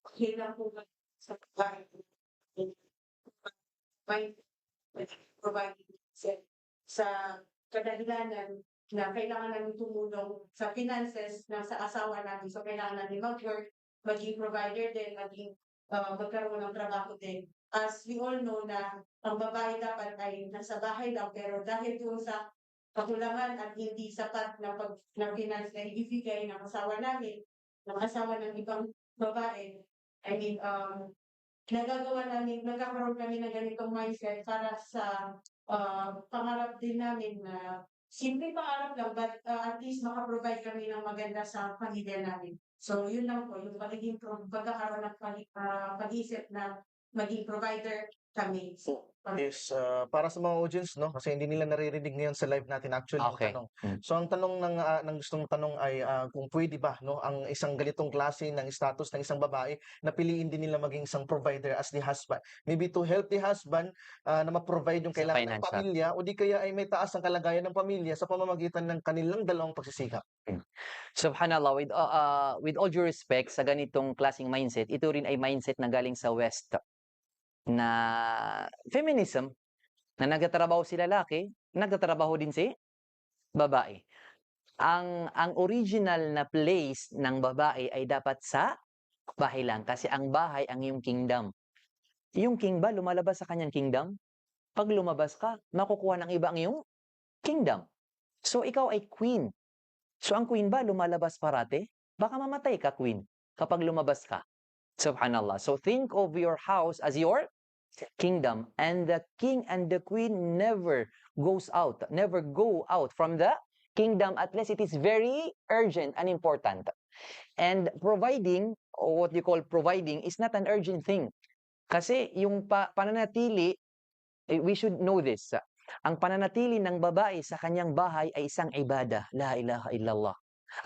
okay lang po ba sa pagkain? May providing sa kadahilanan na kailangan namin tumulong sa finances ng sa asawa namin. So, kailangan namin mag-work, maging provider din, maging magkaroon ng trabaho din. As we all know na ang babae dapat ay nasa bahay lang, pero dahil doon sa kakulangan at hindi sapat na finance na ibibigay ng asawa namin, ng asawa ng ibang babae, I mean, nagkakaroon kami ng ganitong mindset para sa pangarap din namin na simple pangarap lang, but at least makaprovide kami ng maganda sa pamilya namin. So, yun lang po, yung pagkakaroon ng pag-isip na maging provider kami. Yes, para sa mga audience, no? Kasi hindi nila naririnig ngayon sa live natin actually yung Okay. tanong. So ang tanong ng gustong tanong ay kung pwede ba, no, ang isang ganitong klase ng status ng isang babae na piliin din nila maging isang provider as the husband. Maybe to help the husband na ma-provide yung Sa kailangan ng financial. pamilya, o di kaya ay may taas ang kalagayan ng pamilya sa pamamagitan ng kanilang dalawang pagsisikap. Subhanallah, with all due respect sa ganitong klaseng mindset, ito rin ay mindset na galing sa West na feminism, na nagtatrabaho si lalaki, nagtatrabaho din si babae. Ang original na place ng babae ay dapat sa bahay lang kasi ang bahay ang iyong kingdom. Yung king ba lumalabas sa kanyang kingdom? Pag lumabas ka, makukuha ng iba ang iyong kingdom. So ikaw ay queen. So ang queen ba lumalabas parate? Baka mamatay ka, queen, kapag lumabas ka. Subhanallah. So think of your house as your kingdom, and the king and the queen never go out from the kingdom unless it is very urgent and important. And providing, or what you call providing, is not an urgent thing. Kasi yung pananatili, we should know this. Ang pananatili ng babae sa kanyang bahay ay isang ibada. La ilaha illallah.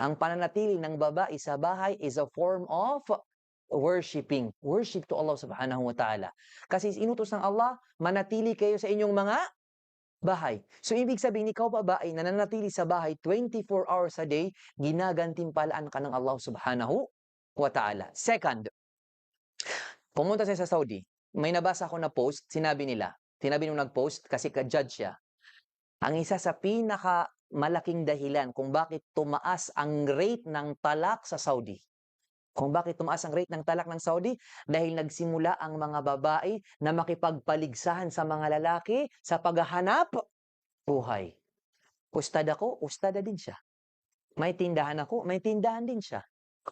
Ang pananatili ng babae sa bahay is a form of worship to Allah subhanahu wa ta'ala. Kasi inutos ng Allah, manatili kayo sa inyong mga bahay. So, ibig sabihin, ikaw babae na nanatili sa bahay 24 hours a day, ginagantimpalaan ka ng Allah subhanahu wa ta'ala. Second, pumunta siya sa Saudi. May nabasa ko na post, sinabi nung nag-post, kasi ka-judge siya. Ang isa sa pinaka malaking dahilan kung bakit tumaas ang rate ng talak sa Saudi. Kung bakit tumaas ang rate ng talak ng Saudi? Dahil nagsimula ang mga babae na makipagpaligsahan sa mga lalaki sa paghahanap buhay. Ustad ako, ustada din siya. May tindahan ako, may tindahan din siya.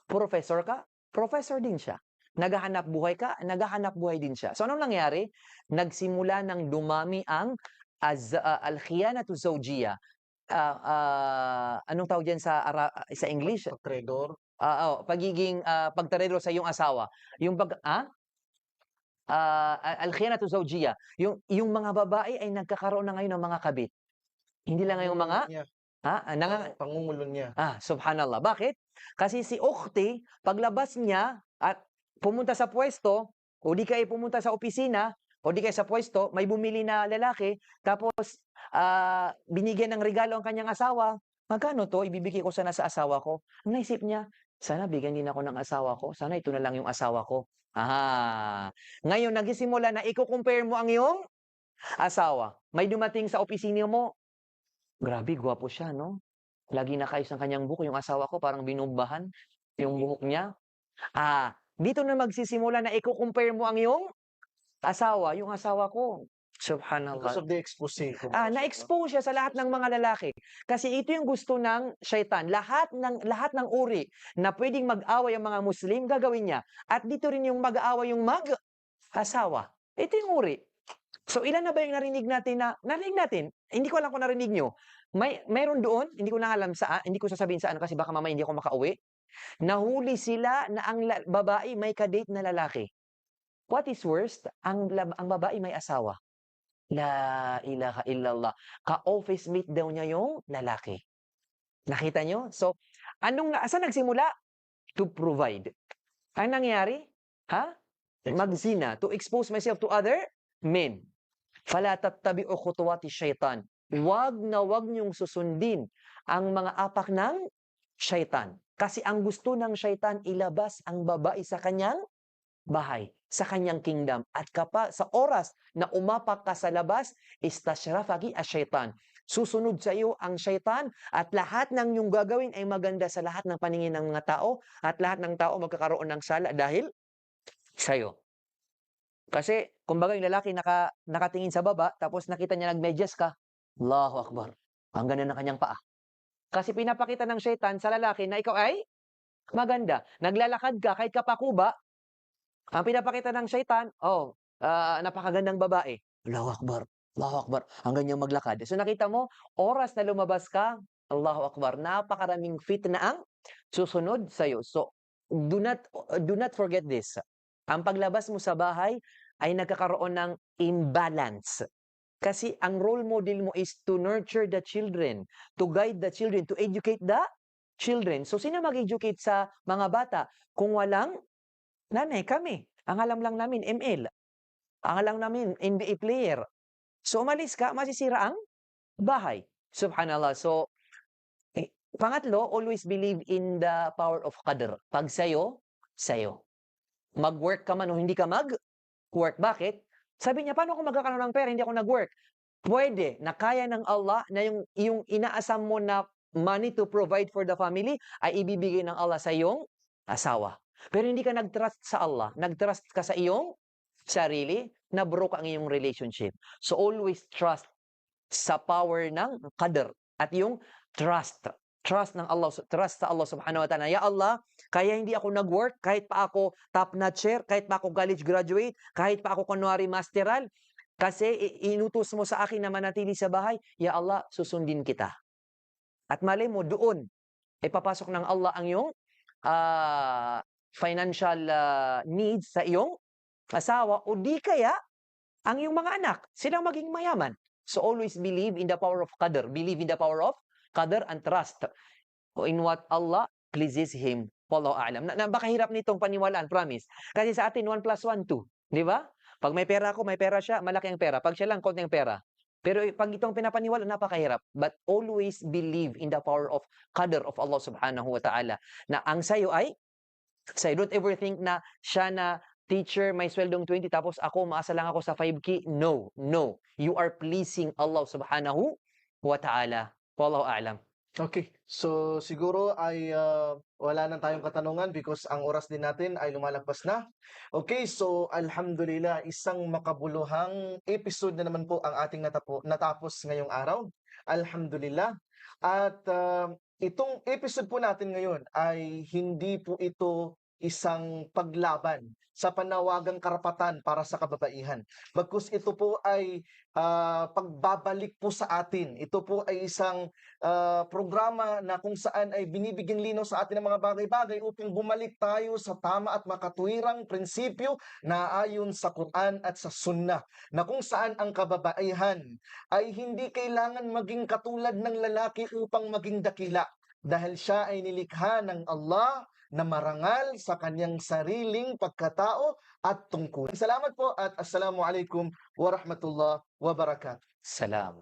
Professor ka, professor din siya. Naghahanap buhay ka, naghahanap buhay din siya. So anong nangyari? Nagsimula ng dumami ang al-khiyanatu zawjiyya. Anong tawag diyan sa English? Pagtredor. Pagiging pagtaredor sa iyong asawa. Yung al-khiyanatu zawjiyya. Yung mga babae ay nagkakaroon na ngayon ng mga kabit. Hindi lang ngayong mga Niya, pangungulo niya. subhanallah. Bakit? Kasi si ukhti, paglabas niya at pumunta sa pwesto, o di kaya pumunta sa opisina, o di kaya sa pwesto, may bumili na lalaki, tapos binigyan ng regalo ang kanyang asawa. Magkano to? Ibibigay ko sana sa asawa ko. Ang naisip niya, sana bigyan din ako ng asawa ko. Sana ito na lang yung asawa ko. Ngayon, nagsisimula na i-compare mo ang iyong asawa. May dumating sa opisina mo, grabe, gwapo siya, no? Lagi nakayos ang kanyang buhok. Yung asawa ko parang binumbahan yung buhok niya. Dito na magsisimula na i-compare mo ang iyong asawa, yung asawa ko. Because Subhanallah. of the expose. Na-expose siya sa lahat ng mga lalaki. Kasi ito yung gusto ng syaitan. Lahat ng uri na pwedeng mag-away ang mga Muslim, gagawin niya. At dito rin yung mag-aaway yung mag-asawa. Ito yung uri. So ilan na ba yung narinig natin? Hindi ko alam kung narinig nyo. Mayroon doon, hindi ko lang alam saan, hindi ko sasabihin saan kasi baka mamaya hindi ako makauwi. Nahuli sila na ang babae may kadate na lalaki. What is worst? Ang babae may asawa. La ilaha illallah. Ka-office mate daw niya yung lalaki. Nakita nyo? So, saan nagsimula? To provide. Ang nangyari? Magzina. To expose myself to other men. Fala tattabi'u khutuwati syaitan. Wag niyong susundin ang mga apak ng syaitan. Kasi ang gusto ng syaitan, ilabas ang babae sa kanyang bahay, sa kanyang kingdom. At sa oras na umapak ka sa labas, istashrafaki asyaitan. Susunod sa iyo ang syaitan at lahat ng iyong gagawin ay maganda sa lahat ng paningin ng mga tao at lahat ng tao magkakaroon ng sala dahil sa iyo. Kasi, kumbaga yung lalaki nakatingin sa baba, tapos nakita niya nagmedyas ka, Allahu Akbar. Ang ganda ng kanyang paa. Kasi pinapakita ng syaitan sa lalaki na ikaw ay maganda. Naglalakad ka kahit kapakuba, ang pinapakita ng syaitan, napakagandang babae. Allahu Akbar. Allahu Akbar. Ang ganyang maglakad. So nakita mo, oras na lumabas ka, Allahu Akbar, napakaraming fitna ang susunod sa iyo. So, do not forget this. Ang paglabas mo sa bahay ay nagkakaroon ng imbalance. Kasi ang role model mo is to nurture the children, to guide the children, to educate the children. So, sino mag-educate sa mga bata? Kung walang nanay, kami. Ang alam lang namin, ML. Ang alam namin, NBA player. So, umalis ka, masisira ang bahay. Subhanallah. So, pangatlo, always believe in the power of qadr. Pag sayo, sayo. Mag-work ka man o hindi ka mag-work. Bakit? Sabi niya, paano ako magkakaroon ng pera? Hindi ako nag-work. Pwede, na kaya ng Allah na yung inaasam mo na money to provide for the family ay ibibigay ng Allah sa iyong asawa. Pero hindi ka nag-trust sa Allah. Nag-trust ka sa iyong sarili, na broke ang iyong relationship. So always trust sa power ng qadr at yung trust ng Allah, trust sa Allah subhanahu wa ta'ala. Ya Allah, kaya hindi ako nag-work, kahit pa ako top-notcher, kahit pa ako college graduate, kahit pa ako kunwari masteral, kasi inutos mo sa akin na manatili sa bahay, ya Allah, susundin kita. At mali mo, doon, ipapasok ng Allah ang iyong financial needs sa iyong asawa, o di kaya, ang iyong mga anak, silang maging mayaman. So always believe in the power of qadr. Believe in the power of qadr and trust in what Allah pleases Him. Wallahu a'lam. Napakahirap nitong paniwalaan, promise. Kasi sa atin, 1 + 1, 2. Di ba? Pag may pera ako, may pera siya, malaki ang pera. Pag siya lang, konti ang pera. Pero pag itong pinapaniwala, napakahirap. But always believe in the power of qadr of Allah subhanahu wa ta'ala. Na ang sayo ay, don't ever think na siya na teacher, may sweldong 20, tapos ako, maasa lang ako sa 5K. No. You are pleasing Allah subhanahu wa ta'ala. Wallahu a'lam. Okay. So, siguro ay wala na tayong katanungan because ang oras din natin ay lumalagpas na. Okay. So, alhamdulillah, isang makabuluhang episode na naman po ang ating natapos ngayong araw. Alhamdulillah. At itong episode po natin ngayon ay hindi po ito isang paglaban sa panawagang karapatan para sa kababaihan. Bagkus ito po ay pagbabalik po sa atin. Ito po ay isang programa na kung saan ay binibigyan linaw sa atin ng mga bagay-bagay upang bumalik tayo sa tama at makatuwirang prinsipyo na ayon sa Quran at sa Sunnah, na kung saan ang kababaihan ay hindi kailangan maging katulad ng lalaki upang maging dakila, dahil siya ay nilikha ng Allah na marangal sa kanyang sariling pagkatao at tungkol. Salamat po at assalamualaikum warahmatullahi wabarakatuh. Salam.